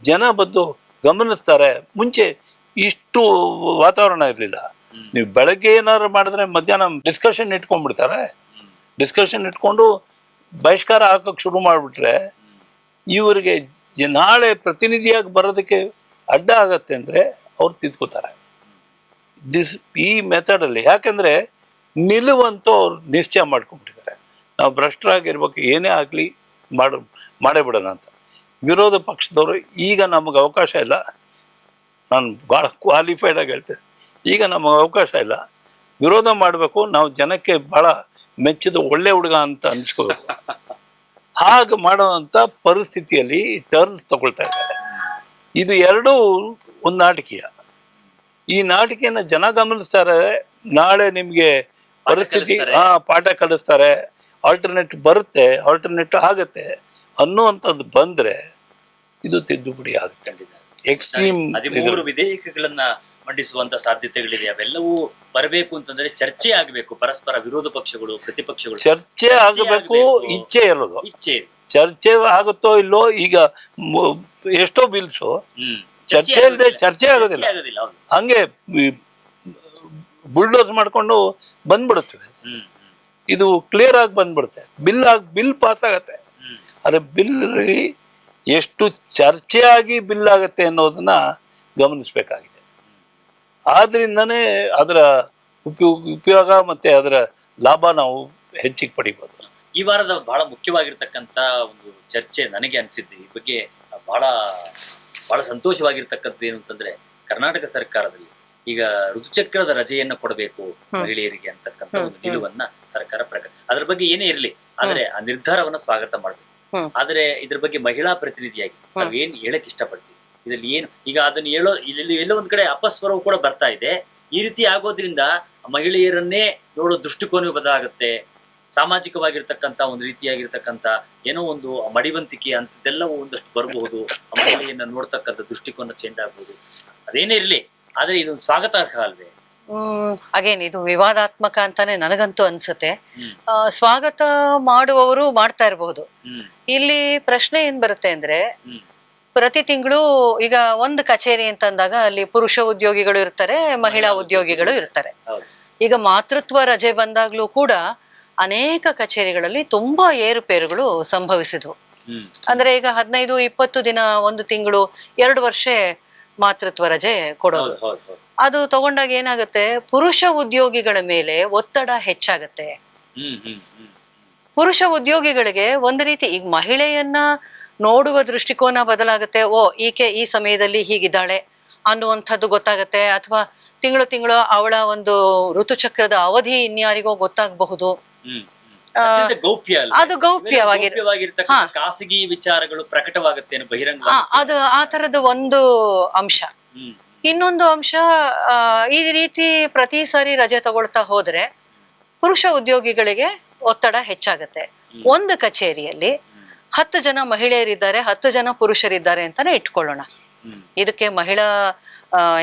ಜನ ಬಂದು ಗಮನಿಸ್ತಾರೆ. ಮುಂಚೆ ಇಷ್ಟು ವಾತಾವರಣ ಇರಲಿಲ್ಲ. ನೀವು ಬೆಳಗ್ಗೆ ಏನಾದ್ರು ಮಾಡಿದ್ರೆ ಮಧ್ಯಾಹ್ನ ಡಿಸ್ಕಷನ್ ಇಟ್ಕೊಂಡ್ಬಿಡ್ತಾರೆ. ಡಿಸ್ಕಷನ್ ಇಟ್ಕೊಂಡು ಬಹಿಷ್ಕಾರ ಹಾಕೋಕೆ ಶುರು ಮಾಡಿಬಿಟ್ರೆ ಇವರಿಗೆ ನಾಳೆ ಪ್ರತಿನಿಧಿಯಾಗಿ ಬರೋದಕ್ಕೆ ಅಡ್ಡ ಆಗತ್ತೆ ಅಂದರೆ ಅವ್ರು ತಿದ್ಕೋತಾರೆ. ಈ ಮೆಥಡಲ್ಲಿ ಯಾಕೆಂದರೆ ನಿಲುವಂತೂ ಅವ್ರು ನಿಶ್ಚಯ ಮಾಡ್ಕೊಂಡ್ಬಿಟ್ಟಿದ್ದಾರೆ. ನಾವು ಭ್ರಷ್ಟರಾಗಿರ್ಬೇಕು, ಏನೇ ಆಗಲಿ ಮಾಡೇ ಬಿಡೋಣ ಅಂತ. ವಿರೋಧ ಪಕ್ಷದವರು ಈಗ ನಮಗೆ ಅವಕಾಶ ಇಲ್ಲ, ನಾನು ಭಾಳ ಕ್ವಾಲಿಫೈಡ್ ಆಗಿ ಹೇಳ್ತೇನೆ, ಈಗ ನಮಗೆ ಅವಕಾಶ ಇಲ್ಲ, ವಿರೋಧ ಮಾಡಬೇಕು, ನಾವು ಜನಕ್ಕೆ ಭಾಳ ಮೆಚ್ಚಿದ ಒಳ್ಳೆ ಹುಡುಗ ಅಂತ ಅನ್ಸ್ಕೋಬೇಕು. ಹಾಗೆ ಮಾಡೋವಂಥ ಪರಿಸ್ಥಿತಿಯಲ್ಲಿ ಟರ್ನ್ಸ್ ತಗೊಳ್ತಾ ಇದ್ದಾರೆ. ಇದು ಎರಡೂ ಒಂದು ನಾಟಕೀಯ. ಈ ನಾಟಕಿಯನ್ನ ಜನ ಗಮನಿಸ್ತಾರೆ. ನಾಳೆ ನಿಮಗೆ ಪರಿಸ್ಥಿತಿ ಪಾಠ ಕಲಿಸ್ತಾರೆ, ಆಲ್ಟರ್ನೇಟ್ ಬರುತ್ತೆ, ಆಲ್ಟರ್ನೇಟ್ ಆಗತ್ತೆ ಅನ್ನುವಂಥದ್ದು ಬಂದ್ರೆ ಇದು ತಿದ್ದುಪಡಿ ಆಗುತ್ತೆ. ಎಕ್ಸ್ಟ್ರೀಮ್ 13 ವಿಧೇಯಕಗಳನ್ನ ಮಂಡಿಸುವಂತ ಸಾಧ್ಯತೆಗಳಿದೆ. ಅವೆಲ್ಲವೂ ಬರಬೇಕು ಅಂತಂದ್ರೆ ಚರ್ಚೆ ಆಗಬೇಕು. ಪರಸ್ಪರ ವಿರೋಧ ಪಕ್ಷಗಳು, ಪ್ರತಿಪಕ್ಷಗಳು ಚರ್ಚೆ ಆಗಬೇಕು. ಇಚ್ಛೆ ಇರೋದು, ಚರ್ಚೆ ಆಗುತ್ತೋ ಇಲ್ಲೋ. ಈಗ ಎಷ್ಟೋ ಬಿಲ್ಸು ಚರ್ಚೆ ಇಲ್ಲದೆ ಚರ್ಚೆ ಆಗೋದಿಲ್ಲ, ಹಂಗೆ ಬುಲ್ಡೋಸ್ ಮಾಡ್ಕೊಂಡು ಬಂದ್ಬಿಡುತ್ತವೆ. ಇದು ಕ್ಲಿಯರ್ ಆಗಿ ಬಂದ್ಬಿಡುತ್ತೆ. ಬಿಲ್ ಪಾಸ್ ಆಗತ್ತೆ. ಆದ್ರೆ ಬಿಲ್ ಎಷ್ಟು ಚರ್ಚೆಯಾಗಿ ಬಿಲ್ ಆಗತ್ತೆ ಅನ್ನೋದನ್ನ ಗಮನಿಸ್ಬೇಕಾಗಿದೆ. ಆದ್ರಿಂದನೇ ಅದರ ಉಪಯೋಗ ಮತ್ತೆ ಅದರ ಲಾಭ ನಾವು ಹೆಚ್ಚಿಗೆ ಪಡಿಬೋದು. ಈ ವಾರದ ಬಹಳ ಮುಖ್ಯವಾಗಿರ್ತಕ್ಕಂಥ ಒಂದು ಚರ್ಚೆ ನನಗೆ ಅನಿಸಿದ್ದು ಈ ಬಗ್ಗೆ ಬಹಳ ಬಹಳ ಸಂತೋಷವಾಗಿರ್ತಕ್ಕಂಥದ್ದು ಏನು ಅಂತಂದ್ರೆ, ಕರ್ನಾಟಕ ಸರ್ಕಾರದಲ್ಲಿ ಈಗ ಋತುಚಕ್ರದ ರಜೆಯನ್ನ ಕೊಡಬೇಕು ಮಹಿಳೆಯರಿಗೆ ಅಂತಕ್ಕಂಥ ಒಂದು ನಿಲುವನ್ನ ಸರ್ಕಾರ ಅದ್ರ ಬಗ್ಗೆ ಏನೇ ಇರಲಿ, ಆದ್ರೆ ಆ ನಿರ್ಧಾರವನ್ನ ಸ್ವಾಗತ ಮಾಡ್ಬೇಕು. ಆದ್ರೆ ಇದ್ರ ಬಗ್ಗೆ ಮಹಿಳಾ ಪ್ರತಿನಿಧಿಯಾಗಿ ನಾವ್ ಏನ್ ಹೇಳಕ್ ಇಷ್ಟಪಡ್ತೀವಿ, ಇದ್ರಲ್ಲಿ ಏನು ಈಗ ಅದನ್ನ ಇಲ್ಲಿ ಎಲ್ಲೋ ಒಂದ್ ಕಡೆ ಅಪಸ್ವರವು ಕೂಡ ಬರ್ತಾ ಇದೆ. ಈ ರೀತಿ ಆಗೋದ್ರಿಂದ ಮಹಿಳೆಯರನ್ನೇ ನೋಡೋ ದೃಷ್ಟಿಕೋನ ಬದಲಾಗುತ್ತೆ. ಸಾಮಾಜಿಕವಾಗಿರ್ತಕ್ಕಂಥ ಒಂದು ರೀತಿಯಾಗಿರ್ತಕ್ಕಂಥ ಏನೋ ಒಂದು ಮಡಿವಂತಿಕೆ ಅಂತದೆಲ್ಲವೂ ಒಂದಷ್ಟು ಬರಬಹುದು. ಮಹಿಳೆಯನ್ನ ನೋಡ್ತಕ್ಕಂಥ ದೃಷ್ಟಿಕೋನ ಚೇಂಜ್ ಆಗ್ಬಹುದು. ಅದೇನೇ ಇರ್ಲಿ, ಆದ್ರೆ ಇದು ಸ್ವಾಗತಾರ್ಹ ಅಲ್ವೇ? ಅಗೇನ್ ಇದು ವಿವಾದಾತ್ಮಕ ಅಂತಾನೆ ನನಗಂತೂ ಅನ್ಸುತ್ತೆ. ಸ್ವಾಗತ ಮಾಡುವವರು ಮಾಡ್ತಾ ಇರಬಹುದು. ಇಲ್ಲಿ ಪ್ರಶ್ನೆ ಏನ್ ಬರುತ್ತೆ ಅಂದ್ರೆ, ಪ್ರತಿ ತಿಂಗಳು ಈಗ ಒಂದು ಕಚೇರಿ ಅಂತಂದಾಗ ಅಲ್ಲಿ ಪುರುಷ ಉದ್ಯೋಗಿಗಳು ಇರ್ತಾರೆ, ಮಹಿಳಾ ಉದ್ಯೋಗಿಗಳು ಇರ್ತಾರೆ. ಈಗ ಮಾತೃತ್ವ ರಜೆ ಬಂದಾಗ್ಲೂ ಕೂಡ ಅನೇಕ ಕಚೇರಿಗಳಲ್ಲಿ ತುಂಬಾ ಏರುಪೇರುಗಳು ಸಂಭವಿಸಿದ್ವು. ಅಂದ್ರೆ ಈಗ 15-20 ದಿನ, ಒಂದು ತಿಂಗಳು, 2 ವರ್ಷ ಮಾತೃತ್ವ ರಜೆ ಕೊಡೋದು. ಅದು ತಗೊಂಡಾಗ ಏನಾಗುತ್ತೆ, ಪುರುಷ ಉದ್ಯೋಗಿಗಳ ಮೇಲೆ ಒತ್ತಡ ಹೆಚ್ಚಾಗತ್ತೆ. ಪುರುಷ ಉದ್ಯೋಗಿಗಳಿಗೆ ಒಂದು ರೀತಿ ಈಗ ಮಹಿಳೆಯನ್ನ ನೋಡುವ ದೃಷ್ಟಿಕೋನ ಬದಲಾಗುತ್ತೆ. ಈಕೆ ಈ ಸಮಯದಲ್ಲಿ ಹೀಗಿದ್ದಾಳೆ ಅನ್ನುವಂಥದ್ದು ಗೊತ್ತಾಗತ್ತೆ. ಅಥವಾ ತಿಂಗಳು ಅವಳ ಒಂದು ಋತುಚಕ್ರದ ಅವಧಿ ಇನ್ಯಾರಿಗೋ ಗೊತ್ತಾಗಬಹುದು. ಅದು ಗೌಪ್ಯವಾಗಿರ್ತಕ್ಕಂಥ ಖಾಸಗಿ ವಿಚಾರಗಳು ಪ್ರಕಟವಾಗುತ್ತೆ ಬಹಿರಂಗ. ಅದು ಆ ತರದ ಒಂದು ಅಂಶ. ಇನ್ನೊಂದು ಅಂಶ, ಈ ರೀತಿ ಪ್ರತಿ ಸಾರಿ ರಜೆ ತಗೊಳ್ತಾ ಹೋದ್ರೆ ಪುರುಷ ಉದ್ಯೋಗಿಗಳಿಗೆ ಒತ್ತಡ ಹೆಚ್ಚಾಗತ್ತೆ. ಒಂದು ಕಚೇರಿಯಲ್ಲಿ 10 ಜನ ಮಹಿಳೆಯರಿದ್ದಾರೆ, 10 ಜನ ಪುರುಷರಿದ್ದಾರೆ ಅಂತಾನೆ ಇಟ್ಕೊಳ್ಳೋಣ. ಇದಕ್ಕೆ ಮಹಿಳಾ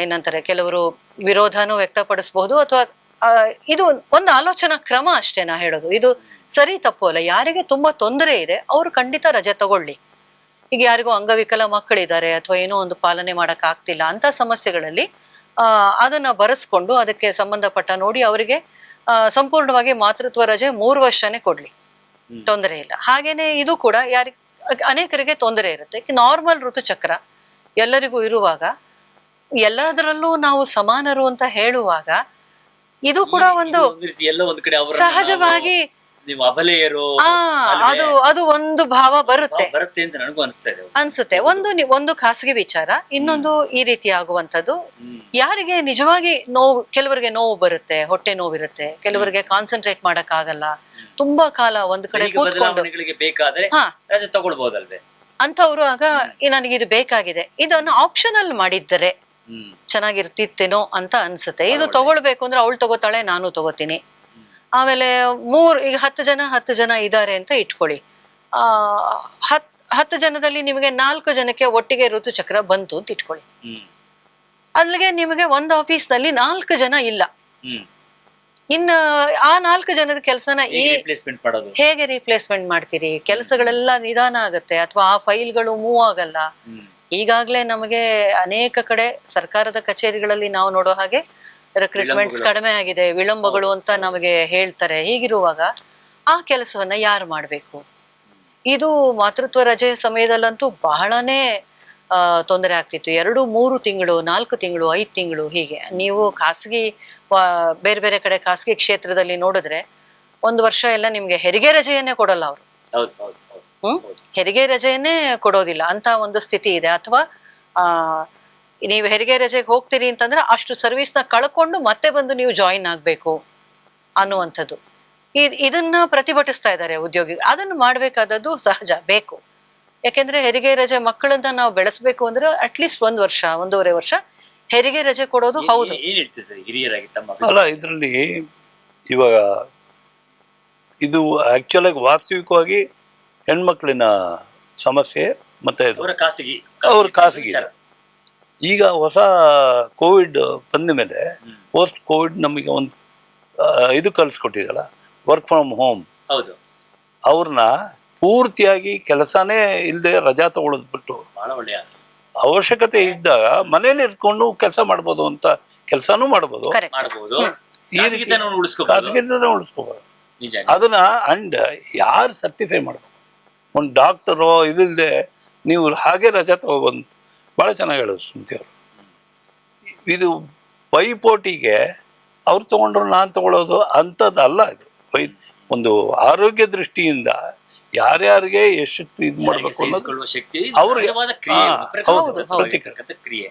ಏನಂತಾರೆ, ಕೆಲವರು ವಿರೋಧನೂ ವ್ಯಕ್ತಪಡಿಸಬಹುದು. ಅಥವಾ ಇದು ಒಂದು ಆಲೋಚನಾ ಕ್ರಮ ಅಷ್ಟೇ ನಾ ಹೇಳೋದು. ಇದು ಸರಿ ತಪ್ಪು ಅಲ್ಲ. ಯಾರಿಗೆ ತುಂಬಾ ತೊಂದರೆ ಇದೆ ಅವರು ಖಂಡಿತ ರಜೆ ತಗೊಳ್ಳಿ. ಈಗ ಯಾರಿಗೂ ಅಂಗವಿಕಲ ಮಕ್ಕಳಿದ್ದಾರೆ ಅಥವಾ ಏನೋ ಒಂದು ಪಾಲನೆ ಮಾಡಕ್ ಆಗ್ತಿಲ್ಲ ಅಂತ ಸಮಸ್ಯೆಗಳಲ್ಲಿ ಅದನ್ನ ಬರೆಸ್ಕೊಂಡು ಅದಕ್ಕೆ ಸಂಬಂಧಪಟ್ಟ ನೋಡಿ ಅವರಿಗೆ ಸಂಪೂರ್ಣವಾಗಿ ಮಾತೃತ್ವ ರಜೆ 3 ವರ್ಷನೇ ಕೊಡ್ಲಿ, ತೊಂದರೆ ಇಲ್ಲ. ಹಾಗೇನೆ ಇದು ಕೂಡ ಅನೇಕರಿಗೆ ತೊಂದರೆ ಇರುತ್ತೆ. ನಾರ್ಮಲ್ ಋತುಚಕ್ರ ಎಲ್ಲರಿಗೂ ಇರುವಾಗ, ಎಲ್ಲದರಲ್ಲೂ ನಾವು ಸಮಾನರು ಅಂತ ಹೇಳುವಾಗ ಇದು ಕೂಡ ಒಂದು ಸಹಜವಾಗಿ ನೀವು ಅಬಲೆಯರು ಅದು ಒಂದು ಭಾವ ಬರುತ್ತೆ ಅಂತ ನನಗೂ ಅನ್ಸುತ್ತೆ. ಒಂದು ಖಾಸಗಿ ವಿಚಾರ, ಇನ್ನೊಂದು ಈ ರೀತಿ ಆಗುವಂತದ್ದು. ಯಾರಿಗೆ ನಿಜವಾಗಿ ನೋವು, ಕೆಲವರಿಗೆ ನೋವು ಬರುತ್ತೆ, ಹೊಟ್ಟೆ ನೋವಿರುತ್ತೆ, ಕೆಲವರಿಗೆ ಕಾನ್ಸಂಟ್ರೇಟ್ ಮಾಡಕ್ ಆಗಲ್ಲ, ತುಂಬಾ ಕಾಲ ಒಂದ್ ಕಡೆ ಕೂತ್ಕೊಂಡು ಬೇಕಾದ್ರೆ ತಗೊಳ್ಬಹುದಲ್ವೇ ಅಂತವ್ರು ಆಗ ನನಗೆ ಇದು ಬೇಕಾಗಿದೆ, ಇದನ್ನು ಆಪ್ಷನಲ್ ಮಾಡಿದ್ದರೆ ಚೆನ್ನಾಗಿರ್ತಿತ್ತೇನೋ ಅಂತ ಅನ್ಸುತ್ತೆ. ಇದು ತಗೊಳ್ಬೇಕು ಅಂದ್ರೆ ಅವಳು ತಗೋತಾಳೆ, ನಾನು ತಗೋತೀನಿ. ಆಮೇಲೆ ಈಗ 10 ಜನ ಇದ್ದಾರೆ ಅಂತ ಇಟ್ಕೊಳ್ಳಿ. 10 ಜನದಲ್ಲಿ ನಿಮಗೆ 4 ಜನಕ್ಕೆ ಒಟ್ಟಿಗೆ ಋತುಚಕ್ರ ಬಂತು ಅಂತ ಇಟ್ಕೊಳ್ಳಿ. ಅಲ್ಲಿಗೆ ನಿಮಗೆ ಒಂದು ಆಫೀಸ್ ನಲ್ಲಿ 4 ಜನ ಇಲ್ಲ. ಇನ್ನು ಆ 4 ಜನದ ಕೆಲಸನ ಹೇಗೆ ರಿಪ್ಲೇಸ್ಮೆಂಟ್ ಮಾಡ್ತೀರಿ? ಕೆಲಸಗಳೆಲ್ಲ ನಿಧಾನ ಆಗತ್ತೆ, ಅಥವಾ ಆ ಫೈಲ್ಗಳು ಮೂವ್ ಆಗಲ್ಲ. ಈಗಾಗ್ಲೇ ನಮಗೆ ಅನೇಕ ಕಡೆ ಸರ್ಕಾರದ ಕಚೇರಿಗಳಲ್ಲಿ ನಾವು ನೋಡೋ ಹಾಗೆ ರಿಕ್ರೂಟ್ಮೆಂಟ್ಸ್ ಕಡಿಮೆ ಆಗಿದೆ, ವಿಳಂಬಗಳು ಅಂತ ನಮಗೆ ಹೇಳ್ತಾರೆ. ಹೀಗಿರುವಾಗ ಆ ಕೆಲಸವನ್ನ ಯಾರು ಮಾಡ್ಬೇಕು? ಇದು ಮಾತೃತ್ವ ರಜೆ ಸಮಯದಲ್ಲಂತೂ ಬಹಳನೇ ತೊಂದರೆ ಆಗ್ತಿತ್ತು. 2-3 ತಿಂಗಳು, 4 ತಿಂಗಳು, 5 ತಿಂಗಳು ಹೀಗೆ. ನೀವು ಖಾಸಗಿ ಬೇರೆ ಬೇರೆ ಕಡೆ ಖಾಸಗಿ ಕ್ಷೇತ್ರದಲ್ಲಿ ನೋಡಿದ್ರೆ 1 ವರ್ಷ ಎಲ್ಲ ನಿಮ್ಗೆ ಹೆರಿಗೆ ರಜೆಯನ್ನೇ ಕೊಡಲ್ಲ ಅವರು. ಹೆರಿಗೆ ರಜೆಯನ್ನೇ ಕೊಡೋದಿಲ್ಲ ಅಂತ ಒಂದು ಸ್ಥಿತಿ ಇದೆ. ಅಥವಾ ನೀವು ಹೆರಿಗೆ ರಜೆಗೆ ಹೋಗ್ತೀರಿ ಅಂತಂದ್ರೆ ಅಷ್ಟು ಸರ್ವಿಸ್ ನ ಕಳ್ಕೊಂಡು ಮತ್ತೆ ಬಂದು ನೀವು ಜಾಯಿನ್ ಆಗ್ಬೇಕು ಅನ್ನುವಂಥದ್ದು. ಇದನ್ನ ಪ್ರತಿಭಟಿಸ್ತಾ ಇದ್ದಾರೆ ಉದ್ಯೋಗಿಗಳು. ಅದನ್ನು ಮಾಡ್ಬೇಕಾದದ್ದು ಸಹಜ, ಬೇಕು. ಯಾಕೆಂದ್ರೆ ಹೆರಿಗೆ ರಜೆ ಮಕ್ಕಳನ್ನ ನಾವು ಬೆಳೆಸ್ಬೇಕು ಅಂದ್ರೆ ಅಟ್ಲೀಸ್ಟ್ 1 ವರ್ಷ, 1.5 ವರ್ಷ ಹೆರಿಗೆ ರಜೆ ಕೊಡೋದು ಹೌದು. ಅಲ್ಲ, ಇದರಲ್ಲಿ ಇವಾಗ ಇದು ಆಕ್ಚುಲ್ ಆಗಿ ವಾಸ್ತವಿಕವಾಗಿ ಹೆಣ್ಮಕ್ಳಿನ ಸಮಸ್ಯೆ ಮತ್ತೆ ಅವ್ರ ಖಾಸಗಿ. ಈಗ ಹೊಸ ಕೋವಿಡ್ ಬಂದ ಮೇಲೆ ಪೋಸ್ಟ್ ಕೋವಿಡ್ ನಮಗೆ ಒಂದು ಇದು ಕಲಿಸ್ಕೊಟ್ಟಿದಲ್ಲ, ವರ್ಕ್ ಫ್ರಮ್ ಹೋಮ್. ಅವ್ರನ್ನ ಪೂರ್ತಿಯಾಗಿ ಕೆಲಸನೇ ಇಲ್ಲದೆ ರಜಾ ತಗೊಳ್ಳೋದು ಬಿಟ್ಟು ಅವಶ್ಯಕತೆ ಇದ್ದಾಗ ಮನೇಲಿ ಇರ್ಕೊಂಡು ಕೆಲಸ ಮಾಡ್ಬೋದು ಅಂತ ಕೆಲಸನೂ ಮಾಡ್ಬೋದು. ಈ ರೀತಿ ಖಾಸಗಿತನ ಉಳಿಸ್ಕೋಬಹುದು ಅದನ್ನ. ಅಂಡ್ ಯಾರು ಸರ್ಟಿಫೈ ಮಾಡ್ಬೇಕು? ಒಂದು ಡಾಕ್ಟರು ಇದಿಲ್ಲದೆ ನೀವು ಹಾಗೆ ರಜಾ ತಗೋಬಂತ ಭಾಳ ಚೆನ್ನಾಗಿ ಹೇಳೋದು ಸುಮ್ತಿ ಅವರು. ಇದು ಪೈಪೋಟಿಗೆ ಅವ್ರು ತಗೊಂಡ್ರು ನಾನು ತಗೊಳ್ಳೋದು ಅಂಥದ್ದು ಅಲ್ಲ. ಇದು ಒಂದು ಆರೋಗ್ಯ ದೃಷ್ಟಿಯಿಂದ ಯಾರ್ಯಾರಿಗೆ ಎಷ್ಟು ಇದು ಮಾಡ್ಬೇಕು ಅನ್ನೋದು ಸಹಿಸಿಕೊಳ್ಳುವ ಶಕ್ತಿ ಅವ್ರಿಗೆ ಸಹಜವಾದ ಕ್ರಿಯೆ, ಹಾ, ಪ್ರಕೃತಿ ಹೌದು, ದತ್ತವಾಗಿರ್ತಕ್ಕಂಥ ಕ್ರಿಯೆ.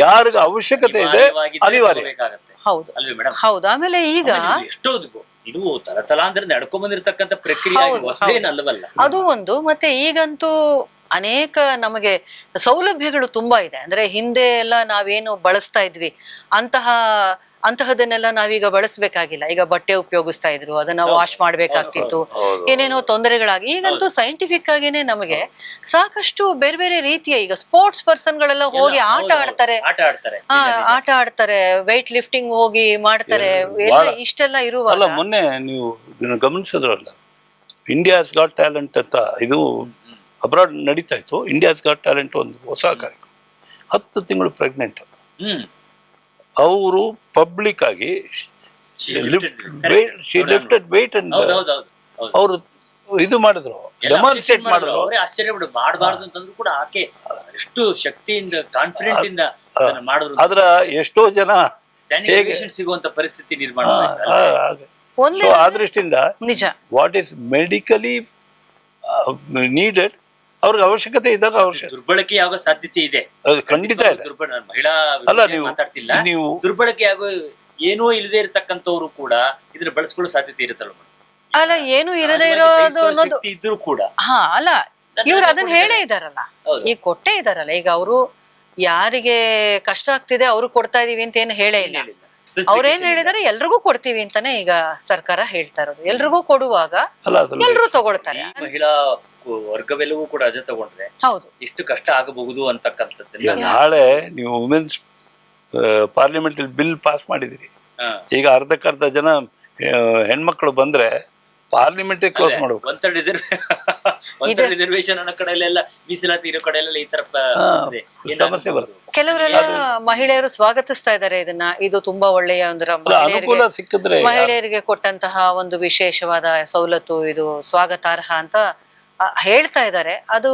ಯಾರಿಗೆ ಅವಶ್ಯಕತೆ ಇದೆ ಅನಿವಾರ್ಯ. ಬೇಕಾಗತ್ತೆ ಹೌದು ಅಲ್ವೇ ಮೇಡಮ್? ಹೌದು. ಆಮೇಲೆ ಈಗ ಎಷ್ಟೋ ಇದು ತಲತಲಾಂತರ ನಡ್ಕೊಂಡ್ ಬಂದಿರತಕ್ಕಂಥ ಪ್ರಕ್ರಿಯೆ ಹೊಸದೇನಲ್ವಲ್ಲ. ಅದು ಒಂದು. ಮತ್ತೆ ಈಗಂತೂ ಅನೇಕ ನಮಗೆ ಸೌಲಭ್ಯಗಳು ತುಂಬಾ ಇದೆ. ಅಂದ್ರೆ ಹಿಂದೆ ಎಲ್ಲ ನಾವೇನು ಬಳಸ್ತಾ ಇದ್ವಿ ಅಂತಹದನ್ನೆಲ್ಲ ನಾವೀಗ ಬಳಸಬೇಕಾಗಿಲ್ಲ. ಈಗ ಬಟ್ಟೆ ಉಪಯೋಗಿಸ್ತಾ ಇದ್ರು, ಅದನ್ನ ವಾಶ್ ಮಾಡ್ಬೇಕಾಗ್ತಿತ್ತು, ಏನೇನೋ ತೊಂದರೆಗಳಾಗಿ. ಈಗಂತೂ ಸೈಂಟಿಫಿಕ್ ಆಗಿನೇ ನಮಗೆ ಸಾಕಷ್ಟು ಬೇರೆ ಬೇರೆ ರೀತಿಯ ಈಗ ಸ್ಪೋರ್ಟ್ಸ್ ಪರ್ಸನ್ ಗಳೆಲ್ಲ ಹೋಗಿ ಆಟ ಆಡ್ತಾರೆ, ವೆಯ್ಟ್ ಲಿಫ್ಟಿಂಗ್ ಹೋಗಿ ಮಾಡ್ತಾರೆ. ಎಲ್ಲ ಇಷ್ಟೆಲ್ಲ ಅಲ್ಲ, ಇರುವಾಗ ಮೊನ್ನೆ ನೀವು ಇದನ್ನ ಗಮನಿಸಿದ್ರಲ್ಲ, ಇಂಡಿಯಾಸ್ ಗಾಟ್ ಟ್ಯಾಲೆಂಟ್ ಅಂತ ಇದು ಅಬ್ರಾಡ್ ನಡೀತಾ ಇತ್ತು. ಇಂಡಿಯಾಸ್ ಗಾಟ್ ಟ್ಯಾಲೆಂಟ್ ಒಂದು ಹೊಸ ಕಾರ್ಯಕ್ರಮ. 10 ತಿಂಗಳು ಪ್ರೆಗ್ನೆಂಟ್. ಅವರು ಪಬ್ಲಿಕ್ ಆಗಿ ಲಿಫ್ಟೆಡ್ ವೇಟ್ ಅಂಡ್ ಅವರು ಇದು ಮಾಡಿದ್ರು, ಡೆಮಾನ್ಸ್ಟ್ರೇಟ್ ಮಾಡಿದ್ರು. ಆಶ್ಚರ್ಯ ಮಾಡಬಾರ್ದು ಅಂತಂದ್ರು ಕೂಡ ಆಕೆ ಎಷ್ಟು ಶಕ್ತಿಯಿಂದ ಕಾನ್ಫಿಡೆಂಟ್ ಇಂದ ಮಾಡಿದ್ರು. ಅದ್ರ ಎಷ್ಟೋ ಜನ ಸಿಗುವಂತ ಪರಿಸ್ಥಿತಿ ನಿರ್ಮಾಣ. ಸೊ ಆ ದೃಷ್ಟಿಯಿಂದ ನಿಜ, ವಾಟ್ ಈಸ್ ಮೆಡಿಕಲಿ ನೀಡೆಡ್ ಅವ್ರಿಗೆ ಅವಶ್ಯಕತೆ ಇದ್ದಾಗ ದುರ್ಬಳಕೆ ಆಗೋ ಸಾಧ್ಯತೆ ಇದೆ, ಅದು ಖಂಡಿತ ಇದೆ. ಮಹಿಳಾ ಮಾತಾಡ್ತಿಲ್ಲ, ನೀವು ದುರ್ಬಳಕೆ ಆಗೋ ಏನೂ ಇಲ್ಲದೆ ಇರತಕ್ಕಂಥವ್ರು ಕೂಡ ಇದನ್ನ ಬಳಸ್ಕೊಳ್ಳೋ ಸಾಧ್ಯತೆ ಇರುತ್ತಲ್ಲ. ಅಲ್ಲ, ಏನು ಇರದೇ ಇರೋದು ಅನ್ನೋದು ಇದ್ರು ಕೂಡ ಅಲ್ಲ, ಇವ್ರು ಅದನ್ನ ಹೇಳೇ ಇದಾರಲ್ಲ, ಈಗ ಕೊಟ್ಟೇ ಇದಾರಲ್ಲ. ಈಗ ಅವರು ಯಾರಿಗೆ ಕಷ್ಟ ಆಗ್ತಿದೆ ಅವ್ರು ಕೊಡ್ತಾ ಇದೀವಿ ಅಂತ ಏನು ಹೇಳೇ ಇಲ್ಲ. ಅವ್ರೇನ್ ಹೇಳಿದಾರೆ, ಎಲ್ರಿಗೂ ಕೊಡ್ತೀವಿ ಅಂತಾನೆ ಈಗ ಸರ್ಕಾರ ಹೇಳ್ತಾ ಇರೋದು. ಎಲ್ರಿಗೂ ಕೊಡುವಾಗ ಎಲ್ರು ತಗೊಳ್ತಾರೆ. ಮಹಿಳಾ ವರ್ಗವೆಲ್ಲವೂ ಕೂಡ ರಜೆ ತಗೊಂಡ್ರೆ ಹೌದು, ಇಷ್ಟು ಕಷ್ಟ ಆಗಬಹುದು ಅಂತಕ್ಕಂಥದ್ದನ್ನ. ನಾಳೆ ನೀವು ವುಮೆನ್ಸ್ ಪಾರ್ಲಿಮೆಂಟ್ ಬಿಲ್ ಪಾಸ್ ಮಾಡಿದಿರಿ. ಈಗ ಅರ್ಧಕ್ಕರ್ಧ ಜನ ಹೆಣ್ಮಕ್ಳು ಬಂದ್ರೆ ಪಾರ್ಲಿಮೆಂಟ್ ಕ್ಲೋಸ್ ಮಾಡ್ಬೇಕು. ಒಂಥರ ರಿಸರ್ವೇಶನ್ ಅನ್ನೋ ಕಡೆಯಲ್ಲೆಲ್ಲ, ಮೀಸಲಾತಿ ಇರೋ ಕಡೆಯಲ್ಲೆಲ್ಲ ಈ ತರ ಸಮಸ್ಯೆ ಬರುತ್ತೆ. ಕೆಲವರೆಲ್ಲ ಮಹಿಳೆಯರು ಸ್ವಾಗತಿಸ್ತಾ ಇದ್ದಾರೆ ಇದನ್ನ. ಇದು ತುಂಬಾ ಒಳ್ಳೆಯ ಒಂದು ಅನುಕೂಲ ಸಿಕ್ಕಿದ್ರೆ ಮಹಿಳೆಯರಿಗೆ ಕೊಟ್ಟಂತಹ ಒಂದು ವಿಶೇಷವಾದ ಸವಲತ್ತು, ಇದು ಸ್ವಾಗತಾರ್ಹ ಅಂತ ಹೇಳ್ತಾ ಇದ್ದಾರೆ. ಅದು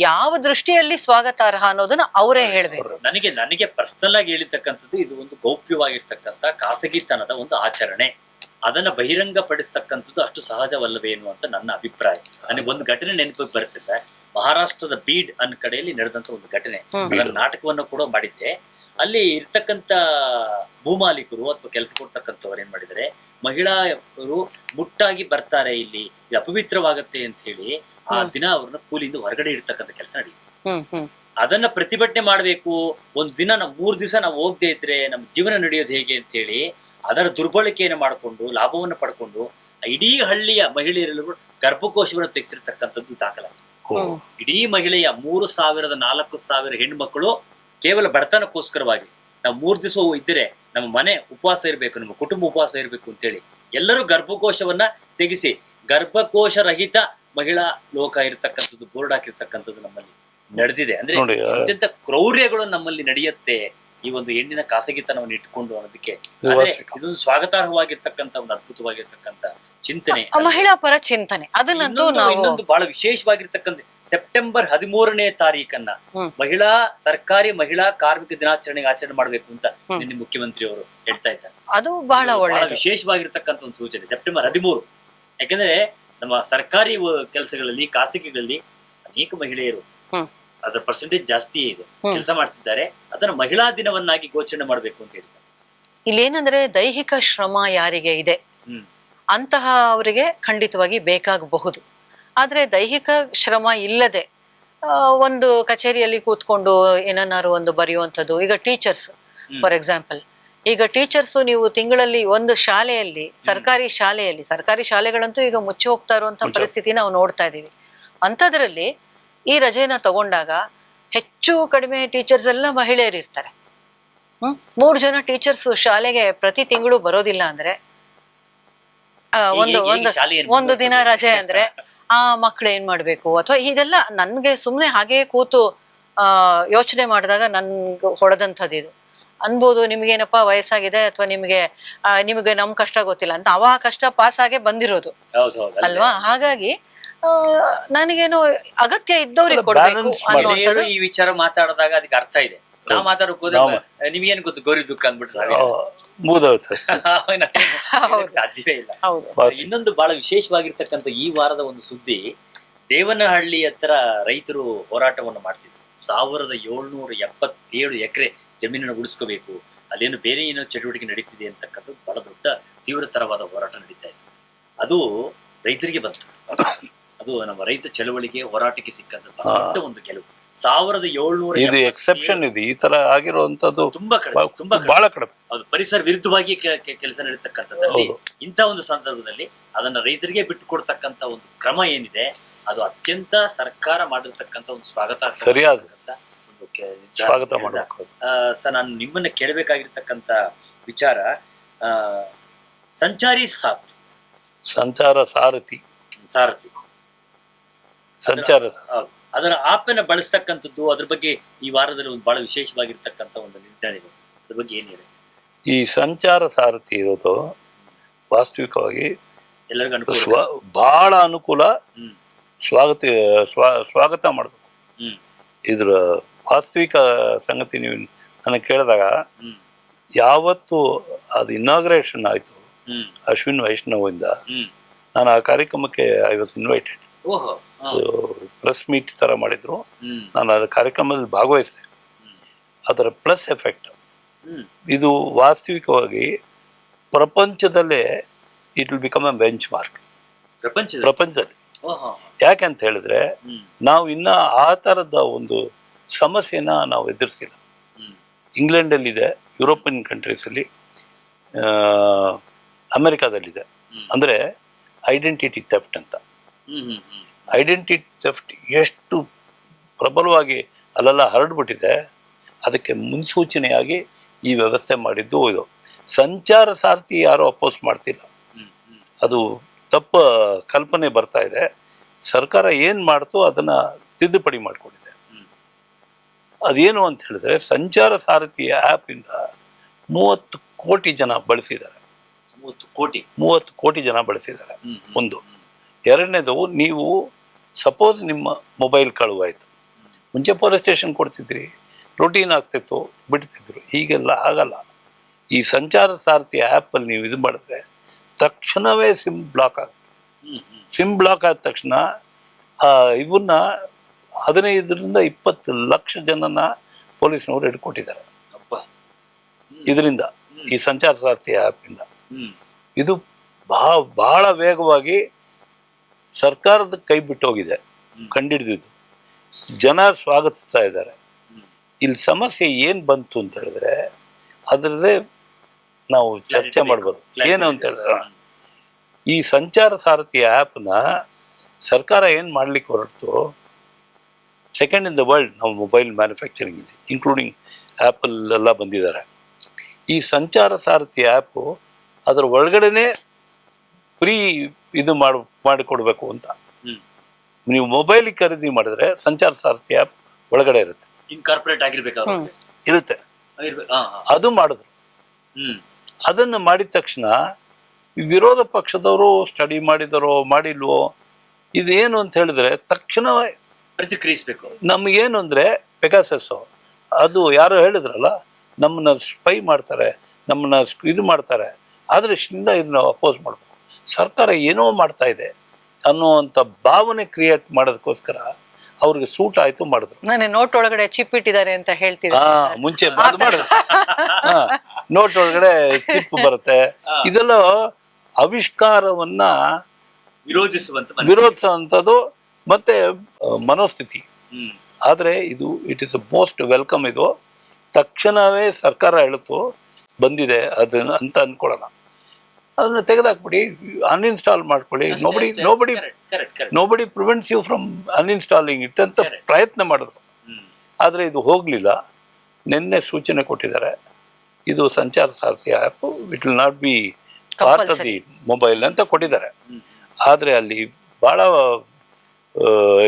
ಯಾವ ದೃಷ್ಟಿಯಲ್ಲಿ ಸ್ವಾಗತಾರ್ಹ ಅನ್ನೋದನ್ನ ಅವರೇ ಹೇಳ್ಬೇಕು. ನನಗೆ ಪರ್ಸನಲ್ ಆಗಿ ಹೇಳಿರ್ತಕ್ಕಂಥದ್ದು, ಇದು ಒಂದು ಗೌಪ್ಯವಾಗಿರ್ತಕ್ಕಂಥ ಖಾಸಗಿತನದ ಒಂದು ಆಚರಣೆ. ಅದನ್ನ ಬಹಿರಂಗ ಪಡಿಸ್ತಕ್ಕಂಥದ್ದು ಅಷ್ಟು ಸಹಜವಲ್ಲವೇನು ಅಂತ ನನ್ನ ಅಭಿಪ್ರಾಯ. ನನಗೆ ಒಂದು ಘಟನೆ ನೆನಪಿಗೆ ಬರುತ್ತೆ ಸರ್. ಮಹಾರಾಷ್ಟ್ರದ ಬೀಡ್ ಅನ್ನೋ ಕಡೆಯಲ್ಲಿ ನಡೆದಂತ ಒಂದು ಘಟನೆ. ಅದನ್ನ ನಾಟಕವನ್ನು ಕೂಡ ಮಾಡಿದ್ದೆ. ಅಲ್ಲಿ ಇರ್ತಕ್ಕಂಥ ಭೂಮಾಲೀಕರು ಅಥವಾ ಕೆಲಸ ಕೊಡ್ತಕ್ಕಂಥವ್ರು ಏನ್ ಮಾಡಿದರೆ, ಮಹಿಳೆಯರು ಮುಟ್ಟಾಗಿ ಬರ್ತಾರೆ, ಇಲ್ಲಿ ಇದು ಅಪವಿತ್ರವಾಗತ್ತೆ ಅಂತ ಹೇಳಿ ಆ ದಿನ ಅವ್ರನ್ನ ಕೂಲಿಯಿಂದ ಹೊರಗಡೆ ಇರ್ತಕ್ಕಂಥ ಕೆಲಸ ನಡೆಯುತ್ತೆ. ಅದನ್ನ ಪ್ರತಿಭಟನೆ ಮಾಡ್ಬೇಕು. ಒಂದು ದಿನ ನಾವು 3 ದಿವಸ ನಾವು ಹೋಗದೆ ಇದ್ರೆ ನಮ್ಮ ಜೀವನ ನಡೆಯೋದು ಹೇಗೆ ಅಂತ ಹೇಳಿ ಅದರ ದುರ್ಬಳಕೆಯನ್ನು ಮಾಡಿಕೊಂಡು ಲಾಭವನ್ನು ಪಡ್ಕೊಂಡು ಇಡೀ ಹಳ್ಳಿಯ ಮಹಿಳೆಯರೆಲ್ಲರೂ ಗರ್ಭಕೋಶವನ್ನು ತೆಗೆಸಿರ್ತಕ್ಕಂಥದ್ದು ದಾಖಲಾಗಿದೆ. ಇಡೀ ಮಹಿಳೆಯ 3,000-4,000 ಹೆಣ್ಮಕ್ಳು ಕೇವಲ ಬಡತನಕ್ಕೋಸ್ಕರವಾಗಿ ನಾವು 3 ದಿವಸ ಇದ್ದರೆ ನಮ್ಮ ಮನೆ ಉಪವಾಸ ಇರಬೇಕು, ನಮ್ಮ ಕುಟುಂಬ ಉಪವಾಸ ಇರಬೇಕು ಅಂತೇಳಿ ಎಲ್ಲರೂ ಗರ್ಭಕೋಶವನ್ನ ತೆಗೆಸಿ ಗರ್ಭಕೋಶ ರಹಿತ ಮಹಿಳಾ ಲೋಕ ಇರತಕ್ಕಂಥದ್ದು ಬೋರ್ಡ್ ಹಾಕಿರ್ತಕ್ಕಂಥದ್ದು ನಮ್ಮಲ್ಲಿ ನಡೆದಿದೆ. ಅಂದ್ರೆ ಅತ್ಯಂತ ಕ್ರೌರ್ಯಗಳು ನಮ್ಮಲ್ಲಿ ನಡೆಯುತ್ತೆ ಈ ಒಂದು ಹೆಣ್ಣಿನ ಖಾಸಗಿತನವನ್ನು ಇಟ್ಕೊಂಡು ಅನ್ನೋದಕ್ಕೆ. ಇದೊಂದು ಸ್ವಾಗತಾರ್ಹವಾಗಿರ್ತಕ್ಕಂಥ ಒಂದು ಅದ್ಭುತವಾಗಿರ್ತಕ್ಕಂಥ ಚಿಂತನೆ, ಮಹಿಳಾ ಪರ ಚಿಂತನೆ. ಅದನ್ನಂತೂ ಇನ್ನೊಂದು ಬಹಳ ವಿಶೇಷವಾಗಿರ್ತಕ್ಕಂಥ ಸೆಪ್ಟೆಂಬರ್ 13ನೇ ತಾರೀಕನ್ನ ಸರ್ಕಾರಿ ಮಹಿಳಾ ಕಾರ್ಮಿಕ ದಿನಾಚರಣೆಗೆ ಆಚರಣೆ ಮಾಡಬೇಕು ಅಂತ ನಿನ್ನೆ ಮುಖ್ಯಮಂತ್ರಿ ಅವರು ಹೇಳ್ತಾ ಇದ್ದಾರೆ. ಅದು ಬಹಳ ಒಳ್ಳೆ ವಿಶೇಷವಾಗಿರ್ತಕ್ಕಂಥ ಒಂದು ಸೂಚನೆ ಸೆಪ್ಟೆಂಬರ್ 13. ಯಾಕಂದ್ರೆ ನಮ್ಮ ಸರ್ಕಾರಿ ಕೆಲಸಗಳಲ್ಲಿ, ಖಾಸಗಿಗಳಲ್ಲಿ ಅನೇಕ ಮಹಿಳೆಯರು ಅದರ ಪರ್ಸೆಂಟೇಜ್ ಜಾಸ್ತಿಯೇ ಇದೆ, ಕೆಲಸ ಮಾಡ್ತಿದ್ದಾರೆ. ಅದನ್ನ ಮಹಿಳಾ ದಿನವನ್ನಾಗಿ ಘೋಷಣೆ ಮಾಡಬೇಕು ಅಂತ ಹೇಳ್ತಾರೆ. ಇಲ್ಲೇನಂದ್ರೆ ದೈಹಿಕ ಶ್ರಮ ಯಾರಿಗೆ ಇದೆ ಅಂತಹ ಅವರಿಗೆ ಖಂಡಿತವಾಗಿ ಬೇಕಾಗಬಹುದು. ಆದ್ರೆ ದೈಹಿಕ ಶ್ರಮ ಇಲ್ಲದೆ ಒಂದು ಕಚೇರಿಯಲ್ಲಿ ಕೂತ್ಕೊಂಡು ಏನನ್ನಾರು ಒಂದು ಬರೆಯುವಂಥದ್ದು. ಈಗ ಟೀಚರ್ಸ್ ಫಾರ್ ಎಕ್ಸಾಂಪಲ್, ಈಗ ಟೀಚರ್ಸ್ ನೀವು ತಿಂಗಳಲ್ಲಿ ಒಂದು ಶಾಲೆಯಲ್ಲಿ, ಸರ್ಕಾರಿ ಶಾಲೆಗಳಂತೂ ಈಗ ಮುಚ್ಚಿ ಹೋಗ್ತಾ ಇರುವಂತ ಪರಿಸ್ಥಿತಿ ನಾವು ನೋಡ್ತಾ ಇದೀವಿ. ಅಂಥದ್ರಲ್ಲಿ ಈ ರಜೆನ ತಗೊಂಡಾಗ ಹೆಚ್ಚು ಕಡಿಮೆ ಟೀಚರ್ಸ್ ಎಲ್ಲ ಮಹಿಳೆಯರು ಇರ್ತಾರೆ. 3 ಜನ ಟೀಚರ್ಸ್ ಶಾಲೆಗೆ ಪ್ರತಿ ತಿಂಗಳು ಬರೋದಿಲ್ಲ ಅಂದ್ರೆ ಒಂದು ದಿನ ರಜೆ ಅಂದ್ರೆ ಆ ಮಕ್ಳು ಏನ್ ಮಾಡ್ಬೇಕು? ಅಥವಾ ಇದೆಲ್ಲ ನನ್ಗೆ ಸುಮ್ನೆ ಹಾಗೆ ಕೂತು ಯೋಚನೆ ಮಾಡಿದಾಗ ನನ್ಗೆ ಹೊಡೆದಂಥದ್ದು ಇದು ಅನ್ಬೋದು. ನಿಮ್ಗೇನಪ್ಪ ವಯಸ್ಸಾಗಿದೆ ಅಥವಾ ನಿಮಗೆ ನಮ್ ಕಷ್ಟ ಗೊತ್ತಿಲ್ಲ ಅಂತ. ಅವ ಕಷ್ಟ ಪಾಸ್ ಆಗೇ ಬಂದಿರೋದು ಅಲ್ವಾ? ಹಾಗಾಗಿ ನನಗೇನು ಅಗತ್ಯ ಇದ್ದವ್ರಿಗೆ ಕೊಡ್ಬೇಕು ಅನ್ನೋದು ಈ ವಿಚಾರ ಮಾತಾಡಿದಾಗ ಅದಕ್ಕೆ ಅರ್ಥ ಇದೆ. ನಾವ್ ಮಾತಾಡಕ್ ಹೋದ್ರೆ ನಿಮ್ಗೇನ್ ಗೊತ್ತು ಗೌರಿ ದುಃಖ ಅಂದ್ಬಿಟ್ರೆ ಮುಗಿದೋಯ್ತು. ಸಾಧ್ಯವೇ ಇಲ್ಲ. ಹೌದು. ಇನ್ನೊಂದು ಬಹಳ ವಿಶೇಷವಾಗಿರ್ತಕ್ಕಂಥ ಈ ವಾರದ ಒಂದು ಸುದ್ದಿ, ದೇವನಹಳ್ಳಿ ಹತ್ರ ರೈತರು ಹೋರಾಟವನ್ನು ಮಾಡ್ತಿದ್ರು. 1777 ಎಕರೆ ಜಮೀನನ್ನು ಉಳಿಸ್ಕೋಬೇಕು, ಅಲ್ಲೇನು ಬೇರೆ ಏನೋ ಚಟುವಟಿಕೆ ನಡೀತಿದೆ ಅಂತಕ್ಕಂಥದ್ದು ಬಹಳ ದೊಡ್ಡ ತೀವ್ರತರವಾದ ಹೋರಾಟ ನಡೀತಾ ಇತ್ತು. ಅದು ರೈತರಿಗೆ ಬಂತು. ಅದು ನಮ್ಮ ರೈತ ಚಳವಳಿಗೆ ಹೋರಾಟಕ್ಕೆ ಸಿಕ್ಕಂತ ದೊಡ್ಡ ಒಂದು ಗೆಲುವು. 1777 ಇದು ಎಕ್ಸೆಪ್ಷನ್ ಇದೆ, ಈ ತರ ಆಗಿರುವಂತದ್ದು ತುಂಬಾ ಕಡಿಮೆ, ತುಂಬಾ ಬಹಳ ಕಡಿಮೆ. ಅದು ಪರಿಸರ ವಿರುದ್ಧವಾಗಿ ಕೆಲಸ ನಡೀತಕ್ಕಂಥದ್ದಲ್ಲಿ ಇಂಥ ಒಂದು ಸಂದರ್ಭದಲ್ಲಿ ಅದನ್ನ ರೈತರಿಗೆ ಬಿಟ್ಟು ಕೊಡ್ತಕ್ಕಂಥ ಒಂದು ಕ್ರಮ ಏನಿದೆ ಅದು ಅತ್ಯಂತ ಸರ್ಕಾರ ಮಾಡಿರ್ತಕ್ಕಂಥ ಒಂದು ಸ್ವಾಗತ, ಸರಿಯಾದ ಒಂದು ಸ್ವಾಗತ ಮಾಡಬೇಕು. ಸರ್, ನಾನು ನಿಮ್ಮನ್ನ ಕೇಳಬೇಕಾಗಿರ್ತಕ್ಕಂಥ ವಿಚಾರ, ಸಂಚಾರಿ ಸಂಚಾರ ಸಾರಥಿ ಸಂಚಾರ ಅದರ ಆಪನ್ನ ಬಳಸ್ತಕ್ಕಂಥದ್ದು, ಅದ್ರ ಬಗ್ಗೆ ಈ ವಾರದಲ್ಲಿ ಒಂದು ಬಹಳ ವಿಶೇಷವಾಗಿರ್ತಕ್ಕಂಥ ಒಂದು ನಿರ್ಣಯ ಇದೆ. ಅದ್ರ ಬಗ್ಗೆ ಏನ್ ಹೇಳಿ? ಈ ಸಂಚಾರ ಸಾರಥಿ ಇರೋದು ವಾಸ್ತವಿಕವಾಗಿ ಎಲ್ಲರಿಗೂ ಅನುಕೂಲ, ಬಹಳ ಅನುಕೂಲ, ಸ್ವಾಗತ ಮಾಡಬೇಕು. ಇದ್ರ ವಾಸ್ತವಿಕ ಸಂಗತಿ ನೀವು ನನಗೆ ಕೇಳಿದಾಗ, ಯಾವತ್ತು ಅದು ಇನಾಗ್ರೇಷನ್ ಆಯ್ತು ಅಶ್ವಿನ್ ವೈಷ್ಣವಿಂದ, ನಾನು ಆ ಕಾರ್ಯಕ್ರಮಕ್ಕೆ I was invited. Press meet ತರ ಮಾಡಿದ್ರು, ನಾನು ಅದ ಕಾರ್ಯಕ್ರಮದಲ್ಲಿ ಭಾಗವಹಿಸಿದೆ. ಅದರ ಪ್ಲಸ್ ಎಫೆಕ್ಟ್ ಇದು ವಾಸ್ತವಿಕವಾಗಿ ಪ್ರಪಂಚದಲ್ಲೇ it will become A bench mark ಪ್ರಪಂಚದಲ್ಲಿ. ಯಾಕೆಂತ ಹೇಳಿದ್ರೆ ನಾವು ಇನ್ನ ಆ ತರದ ಒಂದು ಸಮಸ್ಯೆನ ನಾವು ಎದುರಿಸಿಲ್ಲ. ಇಂಗ್ಲೆಂಡಲ್ಲಿದೆ, ಯುರೋಪಿಯನ್ ಕಂಟ್ರೀಸ್ ಅಲ್ಲಿ, ಅಮೆರಿಕಾದಲ್ಲಿದೆ. ಅಂದ್ರೆ ಐಡೆಂಟಿಟಿ ಥೆಫ್ಟ್ ಅಂತ. ಐಡೆಂಟಿಟಿ ಥೆಫ್ಟ್ ಎಷ್ಟು ಪ್ರಬಲವಾಗಿ ಅಲ್ಲೆಲ್ಲ ಹರಡ್ಬಿಟ್ಟಿದೆ, ಅದಕ್ಕೆ ಮುನ್ಸೂಚನೆಯಾಗಿ ಈ ವ್ಯವಸ್ಥೆ ಮಾಡಿದ್ದು ಇದು. ಸಂಚಾರ ಸಾರಥಿ ಯಾರು ಅಪೋಸ್ ಮಾಡ್ತಿಲ್ಲ, ಅದು ತಪ್ಪ ಕಲ್ಪನೆ ಬರ್ತಾ ಇದೆ. ಸರ್ಕಾರ ಏನ್ ಮಾಡ್ತೋ ಅದನ್ನ ತಿದ್ದುಪಡಿ ಮಾಡ್ಕೊಂಡಿದೆ. ಅದೇನು ಅಂತ ಹೇಳಿದ್ರೆ, ಸಂಚಾರ ಸಾರಥಿಯ ಆ್ಯಪ್ ಇಂದ 30 ಕೋಟಿ ಜನ ಬಳಸಿದ್ದಾರೆ. 30 ಕೋಟಿ ಜನ ಬಳಸಿದ್ದಾರೆ. ಒಂದು. ಎರಡನೇದು, ನೀವು ಸಪೋಸ್ ನಿಮ್ಮ ಮೊಬೈಲ್ ಕಳುವಾಯ್ತು, ಮುಂಚೆ ಪೊಲೀಸ್ ಸ್ಟೇಷನ್ ಕೊಡ್ತಿದ್ರಿ, ರೊಟೀನ್ ಆಗ್ತಿತ್ತು, ಬಿಡ್ತಿದ್ರು. ಈಗೆಲ್ಲ ಆಗಲ್ಲ. ಈ ಸಂಚಾರ ಸಾರಥಿ ಆ್ಯಪಲ್ಲಿ ನೀವು ಇದು ಮಾಡಿದ್ರೆ ತಕ್ಷಣವೇ ಸಿಮ್ ಬ್ಲಾಕ್ ಆಗುತ್ತೆ. ಸಿಮ್ ಬ್ಲಾಕ್ ಆದ ತಕ್ಷಣ ಇವನ್ನ 15ರಿಂದ 20 ಲಕ್ಷ ಜನನ ಪೊಲೀಸ್ನವರು ಹಿಡ್ಕೊಟ್ಟಿದ್ದಾರೆ ಇದರಿಂದ, ಈ ಸಂಚಾರ ಸಾರಥಿ ಆ್ಯಪಿಂದ. ಇದು ಬಹಳ ವೇಗವಾಗಿ ಸರ್ಕಾರದ ಕೈ ಬಿಟ್ಟೋಗಿದೆ, ಕಂಡಿಡಿದಿದ್ದು. ಜನ ಸ್ವಾಗತಿಸ್ತಾ ಇದ್ದಾರೆ. ಇಲ್ಲಿ ಸಮಸ್ಯೆ ಏನ್ ಬಂತು ಅಂತ ಹೇಳಿದ್ರೆ, ಅದರಲ್ಲೇ ನಾವು ಚರ್ಚೆ ಮಾಡ್ಬೋದು. ಏನು ಅಂತ ಹೇಳಿದ್ರೆ, ಈ ಸಂಚಾರ ಸಾರಥಿ ಆ್ಯಪ್ನ ಸರ್ಕಾರ ಏನು ಮಾಡ್ಲಿಕ್ಕೆ ಹೊರಟು, ಸೆಕೆಂಡ್ ಇನ್ ದ ವರ್ಲ್ಡ್ ನಾವು ಮೊಬೈಲ್ ಮ್ಯಾನುಫ್ಯಾಕ್ಚರಿಂಗ್ ಇಲ್ಲಿ, ಇನ್ಕ್ಲೂಡಿಂಗ್ ಆ್ಯಪಲ್ ಎಲ್ಲ ಬಂದಿದ್ದಾರೆ. ಈ ಸಂಚಾರ ಸಾರಥಿ ಆ್ಯಪು ಅದರ ಒಳಗಡೆನೆ ಫ್ರೀ ಇದು ಮಾಡಿಕೊಡ್ಬೇಕು ಅಂತ. ನೀವು ಮೊಬೈಲ್ ಖರೀದಿ ಮಾಡಿದ್ರೆ ಸಂಚಾರ ಸಾರಥಿ ಆ್ಯಪ್ ಒಳಗಡೆ ಇರುತ್ತೆ, ಇನ್ಕಾರ್ಪೊರೇಟ್ ಇರುತ್ತೆ. ಅದು ಮಾಡಿದ್ರು. ಅದನ್ನು ಮಾಡಿದ ತಕ್ಷಣ ವಿರೋಧ ಪಕ್ಷದವರು ಸ್ಟಡಿ ಮಾಡಿದರೋ ಮಾಡಿಲ್ವೋ, ಇದೇನು ಅಂತ ಹೇಳಿದ್ರೆ ತಕ್ಷಣ ಪ್ರತಿಕ್ರಿಯಿಸ್ಬೇಕು. ನಮಗೇನು ಅಂದ್ರೆ ಪೆಗಾಸಸ್, ಅದು ಯಾರೋ ಹೇಳಿದ್ರಲ್ಲ, ನಮ್ಮನ್ನ ಸ್ಪೈ ಮಾಡ್ತಾರೆ, ನಮ್ಮನ್ನ ಇದು ಮಾಡ್ತಾರೆ, ಆದ್ರಿಂದ ಇದನ್ನ ಅಪೋಸ್ ಮಾಡ್ಬೇಕು. ಸರ್ಕಾರ ಏನೋ ಮಾಡ್ತಾ ಇದೆ ಅನ್ನುವಂಥ ಭಾವನೆ ಕ್ರಿಯೇಟ್ ಮಾಡೋದಕ್ಕೋಸ್ಕರ ಅವ್ರಿಗೆ ಸೂಟ್ ಆಯ್ತು ಮಾಡಿದ್ರು. ನಾನು ನೋಟ್ ಒಳಗಡೆ ಚಿಪ್ ಇಟ್ಟಿದ್ದಾರೆ ಅಂತ ಹೇಳ್ತೀವಿ. ಮುಂಚೆ ಮಾಡಿದ್ರು. ನೋಟ್ ಒಳಗಡೆ ಚಿಪ್ ಬರುತ್ತೆ. ಇದೆಲ್ಲ ಆವಿಷ್ಕಾರವನ್ನ ವಿರೋಧಿಸುವಂಥದ್ದು ಮತ್ತೆ ಮನೋಸ್ಥಿತಿ. ಆದ್ರೆ ಇದು ಇಟ್ ಇಸ್ ಮೋಸ್ಟ್ ವೆಲ್ಕಮ್. ಇದು ತಕ್ಷಣವೇ ಸರ್ಕಾರ ಹೇಳಿತು ಬಂದಿದೆ ಅದನ್ನ ಅಂತ ಅನ್ಕೊಳ್ಳೋಣ. ಅದನ್ನ ತೆಗೆದಾಕ್ಬಿಡಿ, ಅನ್ಇನ್ಸ್ಟಾಲ್ ಮಾಡ್ಕೊಳ್ಳಿ. Nobody prevents you from uninstalling it ಅಂತ ಪ್ರಯತ್ನ ಮಾಡಿದ್ರು. ಆದ್ರೆ ಇದು ಹೋಗ್ಲಿಲ್ಲ. ನಿನ್ನೆ ಸೂಚನೆ ಕೊಟ್ಟಿದ್ದಾರೆ, ಇದು Sanchar Sarathi app it will not be part of the mobile ಅಂತ ಕೊಟ್ಟಿದ್ದಾರೆ. ಆದ್ರೆ ಅಲ್ಲಿ ಬಹಳ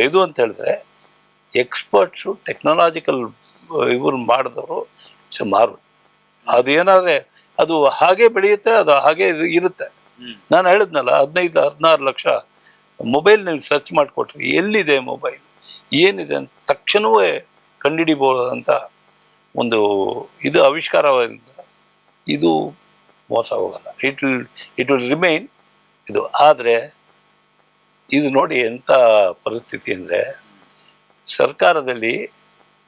ಇದು ಅಂತ ಹೇಳಿದ್ರೆ, ಎಕ್ಸ್ಪರ್ಟ್ಸು ಟೆಕ್ನಾಲಜಿಕಲ್ ಇವ್ರು ಮಾಡಿದವರು ಸುಮಾರು. ಅದೇನಾದ್ರೆ ಅದು ಹಾಗೆ ಬೆಳೆಯುತ್ತೆ, ಅದು ಹಾಗೆ ಇರುತ್ತೆ. ನಾನು ಹೇಳಿದ್ನಲ್ಲ, 15-16 ಲಕ್ಷ ಮೊಬೈಲ್ ನೀವು ಸರ್ಚ್ ಮಾಡಿಕೊಟ್ರಿ, ಎಲ್ಲಿದೆ ಮೊಬೈಲ್ ಏನಿದೆ ಅಂತ ತಕ್ಷಣವೇ ಕಂಡುಹಿಡಿಬಹುದಂತ ಒಂದು ಇದು ಆವಿಷ್ಕಾರದಿಂದ ಇದು ಮೋಸ ಹೋಗಲ್ಲ. ಇಟ್ ವಿಲ್ ರಿಮೈನ್ ಇದು. ಆದರೆ ಇದು ನೋಡಿ ಎಂಥ ಪರಿಸ್ಥಿತಿ ಅಂದರೆ, ಸರ್ಕಾರದಲ್ಲಿ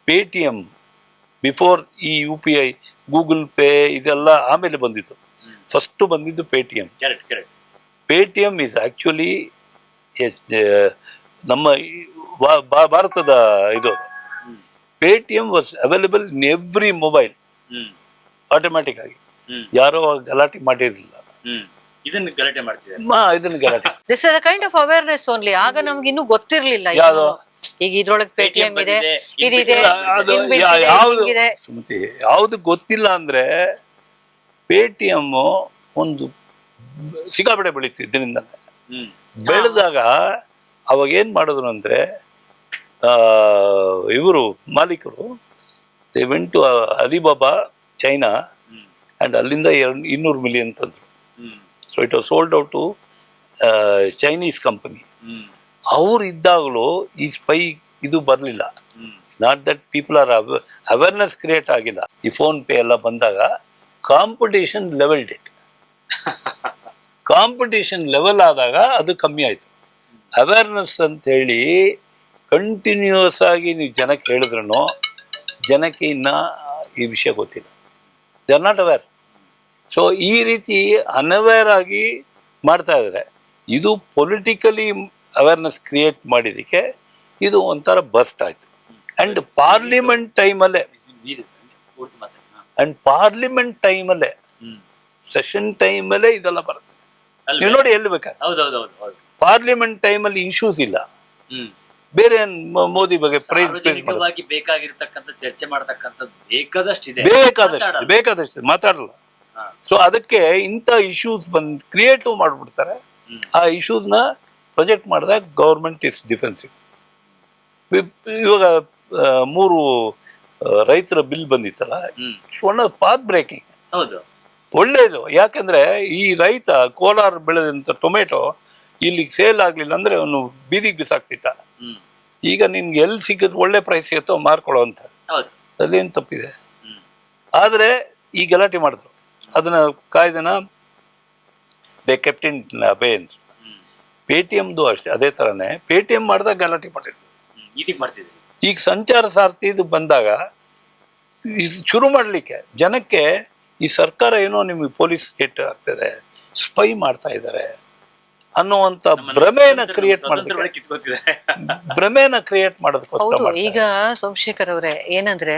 ಪೇಟಿಎಮ್ ಬಿಫೋರ್ ಈ UPI ಗೂಗಲ್ ಪೇ ಇದೆಲ್ಲ ಆಮೇಲೆ ಬಂದಿತ್ತು. ಫಸ್ಟು ಬಂದಿದ್ದು ಪೇಟಿಎಮ್. ಪೇಟಿಎಮ್ ಈಸ್ ಆ್ಯಕ್ಚುಲಿ ನಮ್ಮ ಭಾರತದ ಇದು. Paytm was available in every mobile automatic ಆಗಿ. ಯಾರೋ ಗಲಾಟೆ ಮಾಡಿರಲಿಲ್ಲ. ಇದನ್ನ ಗಲಾಟೆ ಮಾಡ್ತಿದ್ದಾರೆ. ಇದನ್ನ ಗಲಾಟೆ this is a kind of awareness only. ಆಗ ನಮ್ಗೆ ಇನ್ನೂ ಗೊತ್ತಿರ್ಲಿಲ್ಲ ಯಾವ್ದು. ಈಗ ಇದ್ರೊಳಗೆ ಪೇಟಿಎಂ ಇದೆ, ಇದಿದೆ, ಸುಮತಿ ಯಾವ್ದು ಗೊತ್ತಿಲ್ಲ ಅಂದ್ರೆ ಪೇಟಿಎಮ್ ಒಂದು ಸಿಕ್ಕಾಪಟ್ಟೆ ಬೆಳೀತು ಇದರಿಂದ. ಬೆಳೆದಾಗ ಅವಾಗ ಏನ್ ಮಾಡಿದ್ರು ಅಂದ್ರೆ ಇವರು ಮಾಲೀಕರು they went to Alibaba China and ಅಲ್ಲಿಂದ 200 ಮಿಲಿಯನ್ ತಂದ್ರು. So it was sold out to Chinese company. ಅವ್ರು ಇದ್ದಾಗಲೂ ಈ ಸ್ಪೈ ಇದು ಬರಲಿಲ್ಲ. Not that people are awareness create ಆಗಿಲ್ಲ. ಈ ಫೋನ್ ಪೇ ಎಲ್ಲ ಬಂದಾಗ ಕಾಂಪಿಟೇಷನ್ ಲೆವೆಲ್ ಡಿಟ್. ಕಾಂಪಿಟೇಷನ್ ಲೆವೆಲ್ ಆದಾಗ ಅದು ಕಮ್ಮಿ ಆಯಿತು. ಅವೇರ್ನೆಸ್ ಅಂತ ಹೇಳಿ ಕಂಟಿನ್ಯೂಸ್ ಆಗಿ ನೀವು ಜನಕ್ಕೆ ಹೇಳಿದ್ರೂ ಜನಕ್ಕೆ ಇನ್ನ ಈ ವಿಷಯ ಗೊತ್ತಿಲ್ಲ. They are not aware. So ಈ ರೀತಿ ಅನ್ಅವೇರ್ ಆಗಿ ಮಾಡ್ತಾ ಇದ್ದಾರೆ. ಇದು ಪೊಲಿಟಿಕಲಿ ಅವೇರ್ನೆಸ್ ಕ್ರಿಯೇಟ್ ಮಾಡಿದ್ದಕ್ಕೆ ಇದು ಒಂಥರ ಬರ್ಸ್ಟ್ ಆಯಿತು. ಆ್ಯಂಡ್ ಪಾರ್ಲಿಮೆಂಟ್ ಟೈಮಲ್ಲೇ ಸೆಷನ್ ಟೈಮಲ್ಲೇ ಇದೆಲ್ಲ ಬರುತ್ತೆ. ನೀವು ನೋಡಿ ಎಲ್ಲಿ ಬೇಕಾದ್ರೆ ಪಾರ್ಲಿಮೆಂಟ್ ಟೈಮಲ್ಲಿ ಇಶ್ಯೂಸ್ ಇಲ್ಲ. ಬೇರೆ ಮೋದಿ ಬಗ್ಗೆ ಬೇಕಾಗಿರ್ತಕ್ಕಂಥ ಚರ್ಚೆ ಮಾಡತಕ್ಕಂಥದ್ದು ಬೇಕಾದಷ್ಟು ಮಾತಾಡಲ್ಲ. ಸೊ ಅದಕ್ಕೆ ಇಂಥ ಇಶ್ಯೂಸ್ ಕ್ರಿಯೇಟಿವ್ ಮಾಡಿಬಿಡ್ತಾರೆ. ಆ ಇಶ್ಯೂಸ್ನ ಪ್ರೊಜೆಕ್ಟ್ ಮಾಡಿದಾಗ ಗೌರ್ಮೆಂಟ್ ಇಸ್ ಡಿಫೆನ್ಸಿವ್. ಇವಾಗ 3 ರೈತರ ಬಿಲ್ ಬಂದಿತ್ತಲ್ಲ, ಒನ್ ಪಾತ್ ಬ್ರೇಕಿಂಗ್. ಒಳ್ಳೇದು. ಯಾಕಂದ್ರೆ ಈ ರೈತ ಕೋಲಾರ ಬೆಳೆದಂತ ಟೊಮೆಟೊ ಇಲ್ಲಿಗೆ ಸೇಲ್ ಆಗ್ಲಿಲ್ಲ ಅಂದ್ರೆ ಅವನು ಬೀದಿಗೆ ಬಿಸಾಕ್ತಿದ್ದ. ಈಗ ನಿನ್ಗೆ ಎಲ್ಲಿ ಸಿಗುತ್ತೆ ಒಳ್ಳೆ ಪ್ರೈಸ್ ಸಿಗುತ್ತೋ ಮಾರ್ಕೊಳ್ಳೋ ಅಂತ. ಅದೇನು ತಪ್ಪಿದೆ. ಆದ್ರೆ ಈ ಗಲಾಟೆ ಮಾಡಿದ್ರು ಅದನ್ನ ಕಾಯ್ದೆನ ದೇ ಕೆಪ್ಟ್ ಇನ್ ಅಬೇಯನ್ಸ್. ಪೇಟಿಎಮ್ದು ಅಷ್ಟೇ ಅದೇ ತರನೇ. ಪೇಟಿಎಮ್ ಮಾಡಿದಾಗ ಗಲಾಟೆ ಮಾಡಿದ್ರು. ಈಗ ಸಂಚಾರ ಸಾರಥಿದು ಬಂದಾಗ ಶುರು ಮಾಡ್ಲಿಕ್ಕೆ ಜನಕ್ಕೆ ಈ ಸರ್ಕಾರ ಏನೋ ನಿಮಗೆ ಪೊಲೀಸ್ ಸ್ಟೇಟ್ ಆಗ್ತದೆ, ಸ್ಪೈ ಮಾಡ್ತಾ ಇದ್ದಾರೆ ಅನ್ನುವಂತ ಭ್ರಮೆನ ಕ್ರಿಯೇಟ್ ಮಾಡೋದಕ್ಕೋಸ್ಕರ. ಈಗ ಸೋಮಶೇಖರ್ ಅವರೇ, ಏನಂದ್ರೆ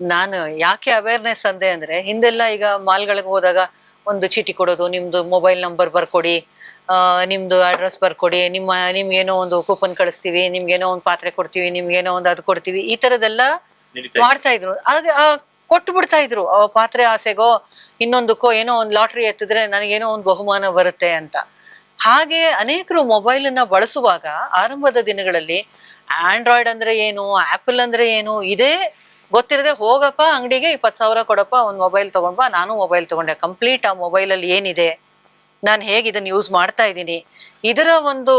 ನಾನು ಯಾಕೆ ಅವೇರ್ನೆಸ್ ಅಂದೆ ಅಂದ್ರೆ, ಹಿಂದೆಲ್ಲ ಈಗ ಮಾಲ್ಗಳಿಗೆ ಹೋದಾಗ ಒಂದು ಚೀಟಿ ಕೊಡೋದು, ನಿಮ್ದು ಮೊಬೈಲ್ ನಂಬರ್ ಬರ್ಕೊಡಿ, ನಿಮ್ದು ಅಡ್ರೆಸ್ ಬರ್ಕೊಡಿ, ನಿಮ್ಗೇನೋ ಒಂದು ಕೂಪನ್ ಕಳಿಸ್ತೀವಿ, ನಿಮ್ಗೇನೋ ಒಂದು ಪಾತ್ರೆ ಕೊಡ್ತೀವಿ, ನಿಮ್ಗೇನೋ ಒಂದು ಅದು ಕೊಡ್ತೀವಿ, ಈ ತರದೆಲ್ಲ ಮಾಡ್ತಾ ಇದ್ರು. ಕೊಟ್ಟು ಬಿಡ್ತಾ ಇದ್ರು. ಪಾತ್ರೆ ಆಸೆಗೋ ಇನ್ನೊಂದಕ್ಕೋ ಏನೋ ಒಂದು ಲಾಟ್ರಿ ಎತ್ತಿದ್ರೆ ನನಗೇನೋ ಒಂದು ಬಹುಮಾನ ಬರುತ್ತೆ ಅಂತ. ಹಾಗೆ ಅನೇಕರು ಮೊಬೈಲನ್ನ ಬಳಸುವಾಗ ಆರಂಭದ ದಿನಗಳಲ್ಲಿ ಆಂಡ್ರಾಯ್ಡ್ ಅಂದ್ರೆ ಏನು, ಆಪಲ್ ಅಂದ್ರೆ ಏನು ಇದೇ ಗೊತ್ತಿರದೆ, ಹೋಗಪ್ಪ ಅಂಗಡಿಗೆ 20,000 ಕೊಡಪ್ಪ, ಒಂದು ಮೊಬೈಲ್ ತಗೊಂಡ್ಬಾ. ನಾನು ಮೊಬೈಲ್ ತಗೊಂಡೆ. ಕಂಪ್ಲೀಟ್ ಆ ಮೊಬೈಲಲ್ಲಿ ಏನಿದೆ, ನಾನು ಹೇಗೆ ಇದನ್ನ ಯೂಸ್ ಮಾಡ್ತಾ ಇದ್ದೀನಿ, ಇದರ ಒಂದು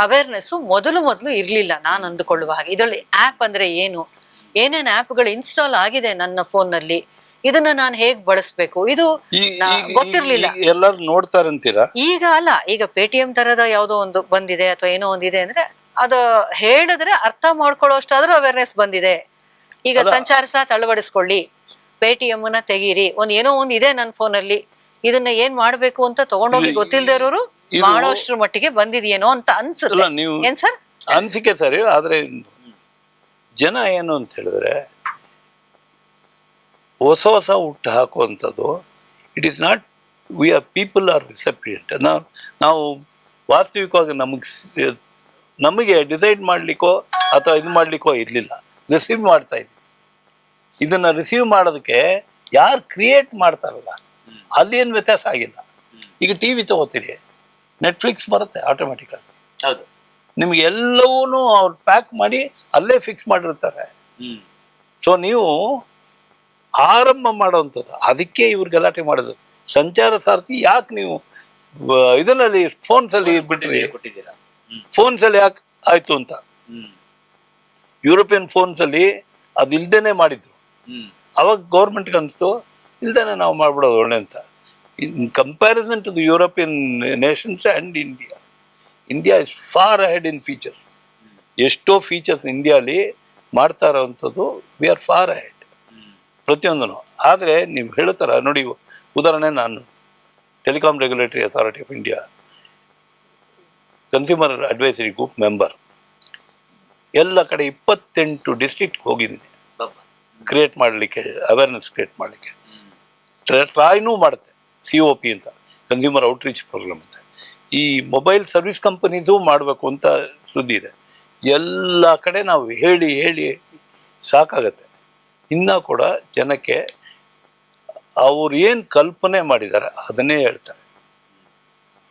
ಅವೇರ್ನೆಸ್ ಮೊದಲು ಇರ್ಲಿಲ್ಲ ನಾನು ಅಂದುಕೊಳ್ಳುವ ಹಾಗೆ. ಇದರಲ್ಲಿ ಆ್ಯಪ್ ಅಂದ್ರೆ ಏನು, ಏನೇನ್ ಆ್ಯಪ್ಗಳು ಇನ್ಸ್ಟಾಲ್ ಆಗಿದೆ ನನ್ನ ಫೋನ್ನಲ್ಲಿ, ಇದನ್ನ ನಾನು ಹೇಗ್ ಬಳಸ್ಬೇಕು, ಇದು ಗೊತ್ತಿರ್ಲಿಲ್ಲ. ಎಲ್ಲರೂ ನೋಡ್ತಾರಂತೀರಾ? ಈಗ ಅಲ್ಲ, ಈಗ ಪೇಟಿಎಂ ತರದ ಯಾವುದೋ ಒಂದು ಬಂದಿದೆ ಅಥವಾ ಏನೋ ಒಂದಿದೆ ಅಂದ್ರೆ ಅದು ಹೇಳಿದ್ರೆ ಅರ್ಥ ಮಾಡ್ಕೊಳ್ಳೋ ಅಷ್ಟಾದ್ರೂ ಅವೇರ್ನೆಸ್ ಬಂದಿದೆ. ಈಗ ಸಂಚಾರ ಸಾಥ್ ಅಳವಡಿಸ್ಕೊಳ್ಳಿ, ಪೇಟಿಎಂ ನ ತೆಗೀರಿ, ಏನೋ ಒಂದು ಇದೆ ನನ್ನ ಫೋನಲ್ಲಿ, ಇದನ್ನ ಏನ್ ಮಾಡ್ಬೇಕು ಅಂತ ತಗೊಂಡೋಗಿ ಗೊತ್ತಿಲ್ಲದೆ ಇರೋರು ಮಾಡೋಷ್ಟ್ರ ಮಟ್ಟಿಗೆ ಬಂದಿದೆಯೇನೋ ಅಂತ ಅನ್ಸುತ್ತೆ. ಏನ್ ಸರ್ ಅನ್ಸಿಕೆ ಸರಿ. ಆದ್ರೆ ಜನ ಏನು ಅಂತ ಹೇಳಿದ್ರೆ ಹೊಸ ಹುಟ್ಟು ಹಾಕುವಂಥದ್ದು. It is not we are people are recipient. ನಾವು ವಾಸ್ತವಿಕವಾಗಿ ನಮಗೆ ಡಿಸೈಡ್ ಮಾಡ್ಲಿಕ್ಕೋ ಅಥವಾ ಇದು ಮಾಡ್ಲಿಕ್ಕೋ ಇರಲಿಲ್ಲ, ರಿಸೀವ್ ಮಾಡ್ತಾ ಇದ್ವಿ. ಇದನ್ನ ರಿಸೀವ್ ಮಾಡೋದಕ್ಕೆ ಯಾರು ಕ್ರಿಯೇಟ್ ಮಾಡ್ತಾರಲ್ಲ ಅಲ್ಲಿ ಏನು ವ್ಯತ್ಯಾಸ ಆಗಿಲ್ಲ. ಈಗ ಟಿವಿ ತಗೋತೀರಿ, ನೆಟ್ಫ್ಲಿಕ್ಸ್ ಬರುತ್ತೆ ಆಟೋಮೆಟಿಕಲ್. ನಿಮ್ಗೆ ಎಲ್ಲವೂ ಅವ್ರು ಪ್ಯಾಕ್ ಮಾಡಿ ಅಲ್ಲೇ ಫಿಕ್ಸ್ ಮಾಡಿರ್ತಾರೆ. ಸೊ ನೀವು ಆರಂಭ ಮಾಡುವಂಥದ್ದು. ಅದಕ್ಕೆ ಇವ್ರು ಗಲಾಟೆ ಮಾಡೋದು. ಸಂಚಾರ ಸಾರಥಿ ಯಾಕೆ ನೀವು ಇದರಲ್ಲಿ ಫೋನ್ಸಲ್ಲಿ ಬಿಟ್ರಿ, ಫೋನ್ಸಲ್ಲಿ ಯಾಕೆ ಆಯ್ತು ಅಂತ. ಯುರೋಪಿಯನ್ ಫೋನ್ಸಲ್ಲಿ ಅದು ಇಲ್ದೇನೆ ಮಾಡಿದ್ರು. ಅವಾಗ ಗೌರ್ಮೆಂಟ್ಗೆ ಅನಿಸ್ತು ಇಲ್ದಾನೆ ನಾವು ಮಾಡ್ಬಿಡೋದು ಒಳ್ಳೆ ಅಂತ. In comparison to the European nations and India is far ahead in feature. ಎಷ್ಟೋ ಫೀಚರ್ಸ್ ಇಂಡಿಯಾಲಿ ಮಾಡ್ತಾ ಇರೋವಂಥದ್ದು ವಿ ಆರ್ ಫಾರ್ ಅಹೆಡ್ ಪ್ರತಿಯೊಂದೂ. ಆದರೆ ನೀವು ಹೇಳ್ತಾರ ನೋಡಿ, ಉದಾಹರಣೆ ನಾನು telecom regulatory authority of India consumer advisory group member. ಎಲ್ಲ ಕಡೆ 28 ಡಿಸ್ಟ್ರಿಕ್ಟ್ ಹೋಗಿದ್ದೀನಿ ಕ್ರಿಯೇಟ್ ಮಾಡಲಿಕ್ಕೆ, ಅವೇರ್ನೆಸ್ ಕ್ರಿಯೇಟ್ ಮಾಡಲಿಕ್ಕೆ. ಟ್ರೈನೂ ಮಾಡುತ್ತೆ COP ಅಂತ, ಕನ್ಸ್ಯೂಮರ್ ಔಟ್ರೀಚ್ ಪ್ರೋಗ್ರಾಮ್ ಅಂತ. ಈ ಮೊಬೈಲ್ ಸರ್ವಿಸ್ ಕಂಪನೀಸು ಮಾಡಬೇಕು ಅಂತ ಸುದ್ದಿ ಇದೆ. ಎಲ್ಲ ಕಡೆ ನಾವು ಹೇಳಿ ಹೇಳಿ ಸಾಕಾಗತ್ತೆ. ಇನ್ನೂ ಕೂಡ ಜನಕ್ಕೆ ಅವ್ರು ಏನು ಕಲ್ಪನೆ ಮಾಡಿದ್ದಾರೆ ಅದನ್ನೇ ಹೇಳ್ತಾರೆ.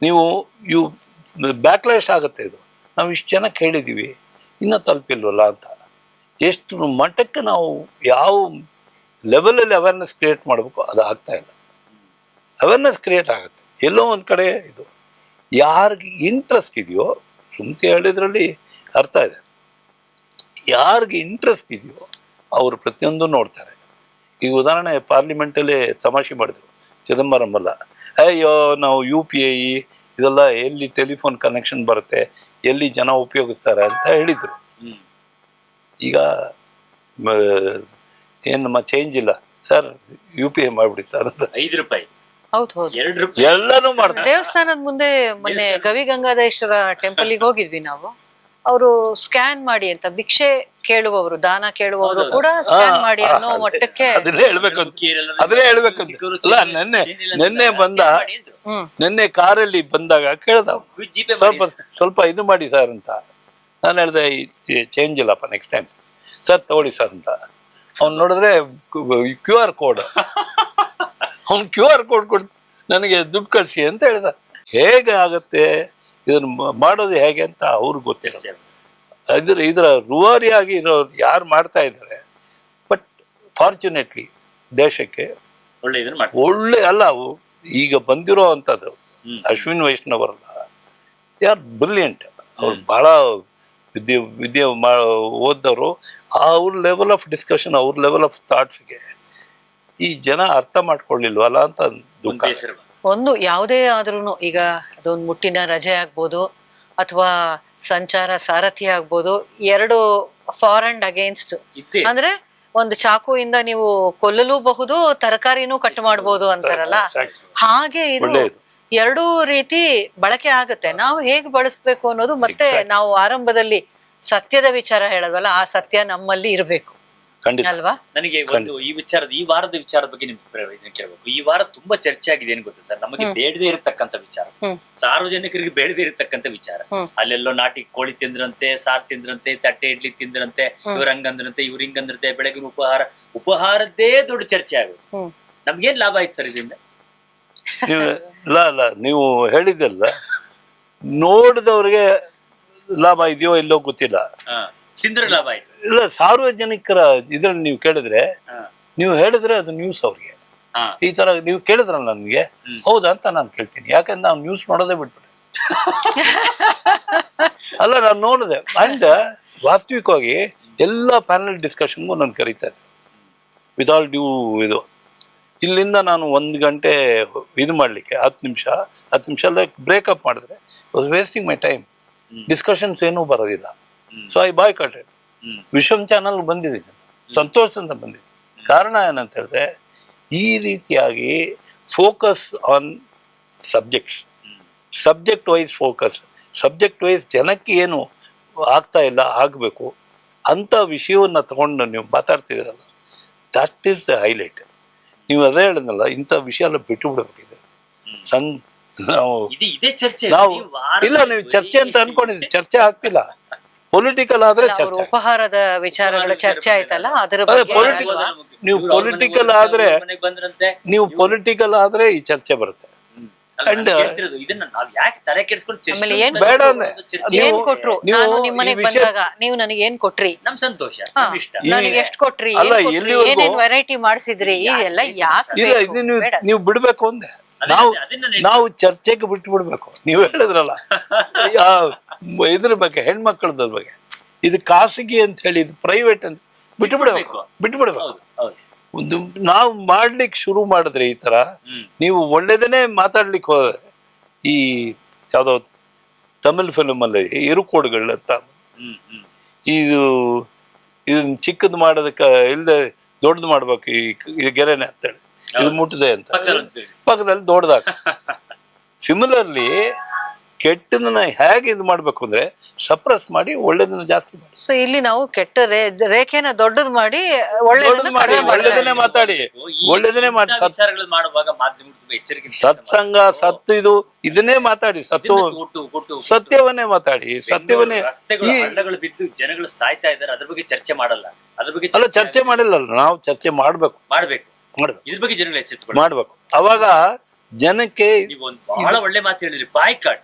ನೀವು ಬ್ಯಾಕ್ಲ್ಯಾಶ್ ಆಗುತ್ತೆ. ಇದು ನಾವು ಇಷ್ಟು ಜನಕ್ಕೆ ಹೇಳಿದ್ದೀವಿ, ಇನ್ನೂ ತಲುಪಿಲ್ವಲ್ಲ ಅಂತ. ಎಷ್ಟು ಮಟ್ಟಕ್ಕೆ ನಾವು ಯಾವ ಲೆವೆಲಲ್ಲಿ ಅವೇರ್ನೆಸ್ ಕ್ರಿಯೇಟ್ ಮಾಡಬೇಕು ಅದು ಆಗ್ತಾ ಇಲ್ಲ. ಅವೇರ್ನೆಸ್ ಕ್ರಿಯೇಟ್ ಆಗುತ್ತೆ ಎಲ್ಲೋ ಒಂದು ಕಡೆ. ಇದು ಯಾರಿಗೆ ಇಂಟ್ರೆಸ್ಟ್ ಇದೆಯೋ, ಸುಮ್ಸಿ ಹೇಳಿದ್ರಲ್ಲಿ ಅರ್ಥ ಇದೆ, ಯಾರಿಗೆ ಇಂಟ್ರೆಸ್ಟ್ ಇದೆಯೋ ಅವರು ಪ್ರತಿಯೊಂದು ನೋಡ್ತಾರೆ. ಈಗ ಉದಾಹರಣೆ ಪಾರ್ಲಿಮೆಂಟಲ್ಲೇ ತಮಾಷೆ ಮಾಡಿದ್ರು ಚಿದಂಬರಂ ಎಲ್ಲ, ಅಯ್ಯೋ ನಾವು UPI ಇದೆಲ್ಲ ಎಲ್ಲಿ ಟೆಲಿಫೋನ್ ಕನೆಕ್ಷನ್ ಬರುತ್ತೆ, ಎಲ್ಲಿ ಜನ ಉಪಯೋಗಿಸ್ತಾರೆ ಅಂತ ಹೇಳಿದರು. ಈಗ ಏನು ನಮ್ಮ ಚೇಂಜ್ ಇಲ್ಲ ಸರ್, UPI ಮಾಡಿಬಿಡಿ ಸರ್ ಅಂತ. 5 ರೂಪಾಯಿ, ಹೌದು ಹೌದು, 2 ರೂಪಾಯಿ ಎಲ್ಲನೂ ಮಾಡ್ತಾರೆ. ದೇವಸ್ಥಾನದ ಮುಂದೆ ಮೊನ್ನೆ ಗವಿಗಂಗಾಧರೇಶ್ವರ ಟೆಂಪಲ್ಗೆ ಹೋಗಿದ್ವಿ ನಾವು. ಅವರು ಸ್ಕ್ಯಾನ್ ಮಾಡಿ ಅಂತ, ಭಿಕ್ಷೆ ಕೇಳುವವರು, ದಾನ ಕೇಳುವವರು ಕೂಡ ಸ್ಕ್ಯಾನ್ ಮಾಡಿ ಅನ್ನೋ ಮಟ್ಟಕ್ಕೆ. ಅದನ್ನೇ ಹೇಳ್ಬೇಕು ಅಲ್ಲ. ನೆನ್ನೆ ಕಾರಲ್ಲಿ ಬಂದಾಗ ಕೇಳ್ದ, ಸ್ವಲ್ಪ ಇದು ಮಾಡಿ ಸರ್ ಅಂತ. ನಾನು ಹೇಳ್ದೆ ಚೇಂಜ್ ಇಲ್ಲಪ್ಪ, ನೆಕ್ಸ್ಟ್ ಟೈಮ್ ಸರ್ ತಗೊಳ್ಳಿ ಸರ್ ಅಂತ. ಅವ್ನು ನೋಡಿದ್ರೆ QR ಕೋಡ್, ಅವ್ನು QR ಕೋಡ್ ಕೊಟ್ಟು ನನಗೆ ದುಡ್ಡು ಕಳಿಸಿ ಅಂತ ಹೇಳ್ದ. ಹೇಗೆ ಆಗತ್ತೆ ಇದನ್ನು ಮಾಡೋದು ಹೇಗೆ ಅಂತ ಅವ್ರಿಗೆ ಗೊತ್ತಿಲ್ಲ. ಇದರ ರೂವಾರಿಯಾಗಿ ಇರೋರು ಯಾರು ಮಾಡ್ತಾ ಇದ್ದಾರೆ. ಬಟ್ ಫಾರ್ಚುನೇಟ್ಲಿ ದೇಶಕ್ಕೆ ಒಳ್ಳೆ ಅಲ್ಲ, ಈಗ ಬಂದಿರೋ ಅಂಥದ್ದು ಅಶ್ವಿನ್ ವೈಷ್ಣವರಲ್ಲ, ದೇ ಆರ್ ಬ್ರಿಲಿಯಂಟ್. ಅವ್ರು ಭಾಳ ವಿದ್ಯೆ ಓದ್ದವರು. ಅವ್ರ ಲೆವೆಲ್ ಆಫ್ ಡಿಸ್ಕಷನ್, ಅವ್ರ ಲೆವೆಲ್ ಆಫ್ ಥಾಟ್ಸ್ಗೆ ಈ ಜನ ಅರ್ಥ ಮಾಡ್ಕೊಳ್ಳಿಲ್ವಲ್ಲ ಅಂತ ದುಃಖ. ಒಂದು ಯಾವುದೇ ಆದ್ರೂ ಈಗ ಅದೊಂದು ಮುಟ್ಟಿನ ರಜೆ ಆಗ್ಬೋದು ಅಥವಾ ಸಂಚಾರ ಸಾರಥಿ ಆಗ್ಬೋದು, 2 ಫಾರ್ ಅಂಡ್ ಅಗೇನ್ಸ್ಟ್. ಅಂದ್ರೆ ಒಂದು ಚಾಕುವಿಂದ ನೀವು ಕೊಲ್ಲಲೂಬಹುದು, ತರಕಾರಿನೂ ಕಟ್ ಮಾಡ್ಬೋದು ಅಂತಾರಲ್ಲ, ಹಾಗೆ ಇದು 2 ರೀತಿ ಬಳಕೆ ಆಗತ್ತೆ. ನಾವು ಹೇಗೆ ಬಳಸ್ಬೇಕು ಅನ್ನೋದು, ಮತ್ತೆ ನಾವು ಆರಂಭದಲ್ಲಿ ಸತ್ಯದ ವಿಚಾರ ಹೇಳೋದಲ್ಲ, ಆ ಸತ್ಯ ನಮ್ಮಲ್ಲಿ ಇರಬೇಕು ಅಲ್ವಾ. ನನಗೆ ಒಂದು ಈ ವಾರದ ವಿಚಾರದ ಬಗ್ಗೆ ನಿಮ್ಗೆ ಕೇಳಬೇಕು. ಈ ವಾರ ತುಂಬಾ ಚರ್ಚೆ ಆಗಿದೆ, ಏನ್ ಗೊತ್ತಾ ಸರ್, ನಮಗೆ ಬೇಡದೇ ಇರತಕ್ಕಂತ ವಿಚಾರ, ಸಾರ್ವಜನಿಕರಿಗೆ ಬೇಡದೇ ಇರತಕ್ಕಂತ ವಿಚಾರ. ಅಲ್ಲೆಲ್ಲೋ ನಾಟಿ ಕೋಳಿ ತಿಂದ್ರಂತೆ, ಸಾರ್ ತಿಂದ್ರಂತೆ, ತಟ್ಟೆ ಇಡ್ಲಿ ತಿಂದ್ರಂತೆ, ಇವ್ರ ಹಂಗಂದ್ರಂತೆ, ಇವ್ರ ಹಿಂಗಂದ್ರಂತೆ, ಬೆಳಗಿನ ಉಪಹಾರದ್ದೇ ದೊಡ್ಡ ಚರ್ಚೆ ಆಗುತ್ತೆ. ನಮ್ಗೇನ್ ಲಾಭ ಆಯ್ತು ಸರ್ ಇದರಿಂದ? ನೀವು ಹೇಳಿದ್ದಲ್ಲ, ನೋಡಿದವ್ರಿಗೆ ಲಾಭ ಇದೆಯೋ ಇಲ್ಲೋ ಗೊತ್ತಿಲ್ಲ, ತಿಂದ್ರೆ ಲಾಭ ಆಯ್ತು. ಇಲ್ಲ, ಸಾರ್ವಜನಿಕರ ಇದ್ರಲ್ಲಿ ನೀವು ಕೇಳಿದ್ರೆ, ನೀವು ಹೇಳಿದ್ರೆ ಅದು ನ್ಯೂಸ್ ಅವ್ರಿಗೆ. ಈ ತರ ನೀವು ಕೇಳಿದ್ರಲ್ಲ ನನಗೆ, ಹೌದಾ ಅಂತ ನಾನು ಕೇಳ್ತೀನಿ. ಯಾಕಂದ್ರೆ ನಾವು ನ್ಯೂಸ್ ನೋಡೋದೇ ಬಿಟ್ಬಿಟ್ಟೆ. ಅಲ್ಲ, ನಾನು ನೋಡಿದೆ. ಅಂಡ್ ವಾಸ್ತವಿಕವಾಗಿ ಎಲ್ಲ ಪ್ಯಾನಲ್ ಡಿಸ್ಕಷನ್ಗೂ ನಾನು ಕರೀತಾ ಇದ್ದೆ ವಿತ್ ಆಲ್ ಡ್ಯೂ ಇದು. ಇಲ್ಲಿಂದ ನಾನು 1 ಗಂಟೆ ಇದು ಮಾಡಲಿಕ್ಕೆ 10 ನಿಮಿಷ ಬ್ರೇಕಪ್ ಮಾಡಿದ್ರೆ was wasting my time. Discussions ಏನೂ ಬರೋದಿಲ್ಲ. So I boycotted. Vishwam channel ಬಂದಿದ್ದೀನಿ, ಸಂತೋಷದಿಂದ ಬಂದಿದ್ದೀನಿ. ಕಾರಣ ಏನಂತ ಹೇಳಿದ್ರೆ, ಈ ರೀತಿಯಾಗಿ focus on subject wise focus, subject wise ಜನಕ್ಕೆ ಏನು ಆಗ್ತಾ ಇಲ್ಲ ಆಗಬೇಕು ಅಂಥ ವಿಷಯವನ್ನು ತಗೊಂಡು ನೀವು ಮಾತಾಡ್ತಿದ್ದೀರಲ್ಲ, ದಟ್ ಈಸ್ ದ ಹೈಲೈಟ್. ನೀವು ಅದೇ ಹೇಳಿದ್ನಲ್ಲ, ಇಂಥ ವಿಷಯ ಎಲ್ಲ ಬಿಟ್ಟು ಬಿಡಬೇಕಿದೆ. ನಾವು ಇಲ್ಲ, ನೀವು ಚರ್ಚೆ ಅಂತ ಅನ್ಕೊಂಡಿದ್ವಿ, ಚರ್ಚೆ ಆಗ್ತಿಲ್ಲ. ಪೊಲಿಟಿಕಲ್ ಆದ್ರೆ ಚರ್ಚೆ, ಉಪಹಾರದ ವಿಚಾರಗಳ ಚರ್ಚೆ ಆಯ್ತಲ್ಲ, ಅದರ ಬಗ್ಗೆ ನೀವು ಪೊಲಿಟಿಕಲ್ ಆದ್ರೆ ಈ ಚರ್ಚೆ ಬರುತ್ತೆ. ಬೇಡ ಅಂದ್ರೆ ಏನ್ ಕೊಟ್ರು, ನಾನು ನಿಮ್ಮನೆಗೆ ಬಂದಾಗ ನೀವು ನನಗೆ ಏನ್ ಕೊಟ್ರಿ, ನಮ್ ಸಂತೋಷ, ನನಗೆ ಎಷ್ಟು ಕೊಟ್ರಿ, ಏನೇನ್ ವೆರೈಟಿ ಮಾಡಿಸಿದ್ರಿ, ಇದೆಲ್ಲ ಯಾಕೆ ನೀವು ಬಿಡ್ಬೇಕು ಅಂದೆ. ನಾವು ಚರ್ಚೆಗೆ ಬಿಟ್ಟು ಬಿಡ್ಬೇಕು. ನೀವು ಹೇಳಿದ್ರಲ್ಲ ಇದ್ರ ಬಗ್ಗೆ, ಹೆಣ್ಮಕ್ಳದ ಬಗ್ಗೆ, ಇದು ಖಾಸಗಿ ಅಂತ ಹೇಳಿ, ಇದು ಪ್ರೈವೇಟ್ ಅಂತ ಬಿಟ್ಟು ಬಿಡ್ಬೇಕು. ಒಂದು ನಾವು ಮಾಡ್ಲಿಕ್ಕೆ ಶುರು ಮಾಡಿದ್ರೆ ಈ ತರ ನೀವು ಒಳ್ಳೇದನ್ನೇ ಮಾತಾಡ್ಲಿಕ್ಕೆ ಹೋದ್ರೆ ಈ ಯಾವ್ದೋ ತಮಿಳ್ ಫಿಲ್ಮ್ ಅಲ್ಲಿ ಇರುಕೋಡುಗಳಂತ ಇದು ಇದನ್ನ ಚಿಕ್ಕದ್ ಮಾಡೋದಕ್ಕೆ ಇಲ್ಲದೆ ದೊಡ್ಡದು ಮಾಡ್ಬೇಕು ಈ ಗೆರೆನೆ ಅಂತೇಳಿ ಇದು ಮುಟ್ಟದೆ ಅಂತ ಪಕ್ಕದಲ್ಲಿ ದೊಡ್ಡದಾಗ ಸಿಮಿಲರ್ಲಿ ಕೆಟ್ಟದನ್ನ ಹೇಗೆ ಇದು ಮಾಡ್ಬೇಕು ಅಂದ್ರೆ ಸಪ್ರೆಸ್ ಮಾಡಿ ಒಳ್ಳೇದನ್ನ ಜಾಸ್ತಿ ಮಾಡಿ. ಸೊ ಇಲ್ಲಿ ನಾವು ಕೆಟ್ಟ ರೇಖೆನ ದೊಡ್ಡದು ಮಾಡಿ ಒಳ್ಳೇದನ್ನೇ ಮಾತಾಡಿ ಒಳ್ಳೇದನ್ನೇ ಮಾಡಿ ಮಾಡುವಾಗ ಮಾಧ್ಯಮ ಎಚ್ಚರಿಕೆ ಸತ್ಸಂಗ ಸತ್ತು ಇದನ್ನೇ ಮಾತಾಡಿ ಸತ್ಯವನ್ನೇ ಮಾತಾಡಿ ಸತ್ಯವನ್ನೇ. ಹಳ್ಳಗಳು ಬಿದ್ದು ಜನಗಳು ಸಾಯ್ತಾ ಇದ್ದಾರೆ, ಅದ್ರ ಬಗ್ಗೆ ಚರ್ಚೆ ಮಾಡಲ್ಲ. ಅದ್ರ ಬಗ್ಗೆ ಅಲ್ಲ ಚರ್ಚೆ ಮಾಡಿಲ್ಲ, ನಾವು ಚರ್ಚೆ ಮಾಡ್ಬೇಕು ಇದ್ರ ಬಗ್ಗೆ ಜನಗಳು ಎಚ್ಚೆತ್ಕೊಂಡು ಮಾಡ್ಬೇಕು. ಅವಾಗ ಜನಕ್ಕೆ ನೀವು ಒಂದು ಬಹಳ ಒಳ್ಳೆ ಮಾತು ಹೇಳಿದ್ರಿ, ಬಾಯ್ಕಾಟ್.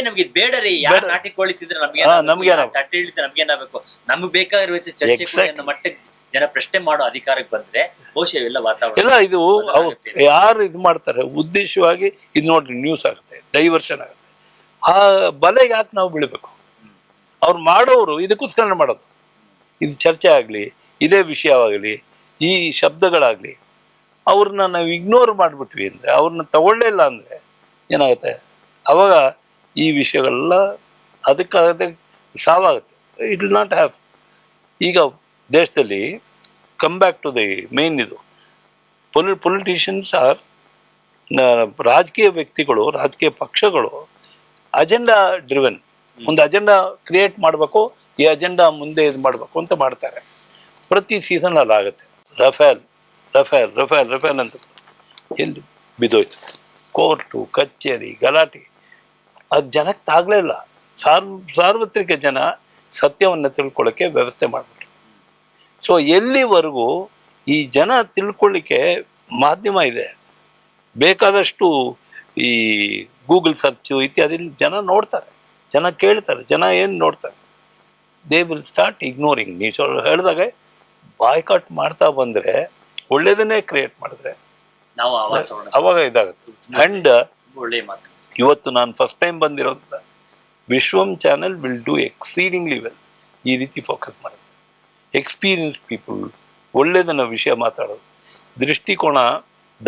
ನಮ್ಗೆ ಇದು ಬೇಡ ರೀ, ಯಾರು ನಾಟಿ ಕೋಳಿತಿದ್ರೆ ನಮ್ಗೇನಾಗಬೇಕು, ನಮ್ಗೆ ಬೇಕಾಗಿರುವ ಚರ್ಚೆ ಮಟ್ಟಕ್ಕೆ ಜನ ಪ್ರಶ್ನೆ ಮಾಡೋ ಅಧಿಕಾರಕ್ಕೆ ಬಂದ್ರೆ ಬಹುಶಃ ಇವೆಲ್ಲ ವಾತಾವರಣ ಎಲ್ಲ ಇದು ಯಾರು ಇದು ಮಾಡ್ತಾರೆ ಉದ್ದೇಶವಾಗಿ ಇದು ನೋಡ್ರಿ ನ್ಯೂಸ್ ಆಗುತ್ತೆ, ಡೈವರ್ಷನ್ ಆಗುತ್ತೆ. ಆ ಬಲೆಗೆ ಯಾಕೆ ನಾವು ಬೀಳ್ಬೇಕು? ಅವ್ರು ಮಾಡೋರು ಇದಕ್ಕೋಸ್ಕರ ಮಾಡೋದು. ಇದು ಚರ್ಚೆ ಆಗ್ಲಿ, ಇದೇ ವಿಷಯವಾಗಲಿ, ಈ ಶಬ್ದಗಳಾಗ್ಲಿ, ಅವ್ರನ್ನ ನಾವು ಇಗ್ನೋರ್ ಮಾಡ್ಬಿಟ್ವಿ ಅಂದ್ರೆ, ಅವ್ರನ್ನ ತಗೊಳ್ಳೇ ಇಲ್ಲ ಅಂದ್ರೆ ಏನಾಗುತ್ತೆ? ಅವಾಗ ಈ ವಿಷಯಗಳೆಲ್ಲ ಅದಕ್ಕಾಗದೆ ಸಾವಾಗುತ್ತೆ. It will not have. ಈಗ ದೇಶದಲ್ಲಿ come back to the main ಇದು ಪೊಲಿಟಿಷಿಯನ್ಸ್ ಆರ್ ರಾಜಕೀಯ ವ್ಯಕ್ತಿಗಳು, ರಾಜಕೀಯ ಪಕ್ಷಗಳು ಅಜೆಂಡಾ ಡ್ರಿವೆನ್. ಒಂದು ಅಜೆಂಡಾ ಕ್ರಿಯೇಟ್ ಮಾಡಬೇಕು, ಈ ಅಜೆಂಡಾ ಮುಂದೆ ಇದು ಮಾಡಬೇಕು ಅಂತ ಮಾಡ್ತಾರೆ. ಪ್ರತಿ ಸೀಸನ್ ಅಲ್ಲಿ ಆಗುತ್ತೆ. ರಫೇಲ್ ರಫೇಲ್ ರಫೇಲ್ ರಫೇಲ್ ಅಂತ ಎಲ್ಲಿ ಬಿದ್ದೋಯ್ತು? ಕೋರ್ಟು ಕಚೇರಿ ಗಲಾಟೆ. ಅದು ಜನಕ್ಕೆ ತಾಗಲೇ ಇಲ್ಲ. ಸಾರ್ವತ್ರಿಕ ಜನ ಸತ್ಯವನ್ನು ತಿಳ್ಕೊಳ್ಳೋಕ್ಕೆ ವ್ಯವಸ್ಥೆ ಮಾಡಿಬಿಟ್ರು. ಸೊ ಎಲ್ಲಿವರೆಗೂ ಈ ಜನ ತಿಳ್ಕೊಳ್ಳಿಕ್ಕೆ ಮಾಧ್ಯಮ ಇದೆ, ಬೇಕಾದಷ್ಟು ಈ ಗೂಗಲ್ ಸರ್ಚು ಇತ್ಯಾದಿ ಜನ ನೋಡ್ತಾರೆ, ಜನ ಕೇಳ್ತಾರೆ, ಜನ ಏನು ನೋಡ್ತಾರೆ, ದೇ ವಿಲ್ ಸ್ಟಾರ್ಟ್ ಇಗ್ನೋರಿಂಗ್. ನೀವು ಹೇಳಿದಾಗ ಬಾಯ್ಕಾಟ್ ಮಾಡ್ತಾ ಬಂದರೆ, ಒಳ್ಳೇದನ್ನೇ ಕ್ರಿಯೇಟ್ ಮಾಡಿದ್ರೆ ನಾವು ಅವಾಗ ಇದಾಗುತ್ತೆ. ಆ್ಯಂಡ್ ಇವತ್ತು ನಾನು ಫಸ್ಟ್ ಟೈಮ್ ಬಂದಿರೋದ್ರಿಂದ ವಿಶ್ವಂ channel will do exceedingly well. ಈ ರೀತಿ ಫೋಕಸ್ ಮಾಡೋದು, ಎಕ್ಸ್ಪೀರಿಯನ್ಸ್ ಪೀಪಲ್, ಒಳ್ಳೇದನ್ನ ವಿಷಯ ಮಾತಾಡೋದು, ದೃಷ್ಟಿಕೋನ,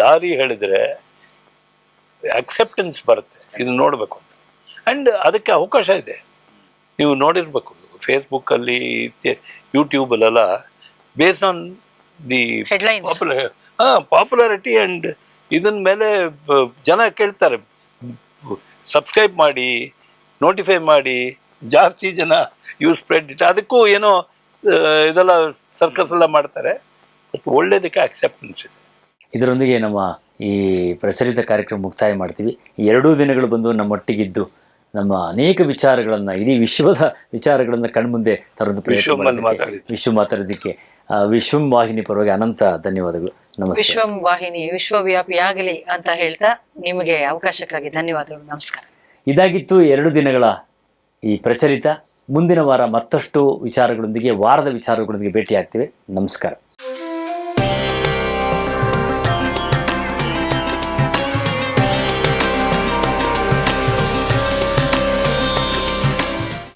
ದಾರಿ ಹೇಳಿದ್ರೆ ಅಕ್ಸೆಪ್ಟೆನ್ಸ್ ಬರುತ್ತೆ. ಇದು ನೋಡಬೇಕು ಅಂತ. ಆ್ಯಂಡ್ ಅದಕ್ಕೆ ಅವಕಾಶ ಇದೆ. ನೀವು ನೋಡಿರ್ಬೇಕು ಫೇಸ್ಬುಕ್ಕಲ್ಲಿ, ಯೂಟ್ಯೂಬಲ್ಲೆಲ್ಲ based on the popularity and ಇದನ್ನ ಮೇಲೆ ಜನ ಕೇಳ್ತಾರೆ, ಸಬ್ಸ್ಕ್ರೈಬ್ ಮಾಡಿ, ನೋಟಿಫೈ ಮಾಡಿ, ಜಾಸ್ತಿ ಜನ ಯು ಸ್ಪ್ರೆಡ್ ಇಟ್. ಅದಕ್ಕೂ ಏನೋ ಇದೆಲ್ಲ ಸರ್ಕಸ್ ಎಲ್ಲ ಮಾಡ್ತಾರೆ. ಬಟ್ ಒಳ್ಳೇದಕ್ಕೆ ಅಕ್ಸೆಪ್ಟೆನ್ಸ್ ಇದೆ. ಇದರೊಂದಿಗೆ ನಮ್ಮ ಈ ಪ್ರಚಲಿತ ಕಾರ್ಯಕ್ರಮ ಮುಕ್ತಾಯ ಮಾಡ್ತೀವಿ. ಈ 2 ದಿನಗಳು ಬಂದು ನಮ್ಮೊಟ್ಟಿಗಿದ್ದು ನಮ್ಮ ಅನೇಕ ವಿಚಾರಗಳನ್ನು, ಇಡೀ ವಿಶ್ವದ ವಿಚಾರಗಳನ್ನು ಕಣ್ಮುಂದೆ ತರೋದು ವಿಶ್ವ ಮಾತಾಡೋದಕ್ಕೆ ವಿಶ್ವಂ ವಾಹಿನಿ ಪರವಾಗಿ ಅನಂತ ಧನ್ಯವಾದಗಳು. ನಮಸ್ತೆ. ವಿಶ್ವಂ ವಾಹಿನಿ ವಿಶ್ವವ್ಯಾಪಿ ಆಗಲಿ ಅಂತ ಹೇಳ್ತಾ ನಿಮಗೆ ಅವಕಾಶಕ್ಕಾಗಿ ಧನ್ಯವಾದಗಳು. ನಮಸ್ಕಾರ. ಇದಾಗಿತ್ತು 2 ದಿನಗಳ ಈ ಪ್ರಚಲಿತ. ಮುಂದಿನ ವಾರ ಮತ್ತಷ್ಟು ವಿಚಾರಗಳೊಂದಿಗೆ, ವಾರದ ವಿಚಾರಗಳೊಂದಿಗೆ ಭೇಟಿ ಆಗ್ತೀವಿ. ನಮಸ್ಕಾರ.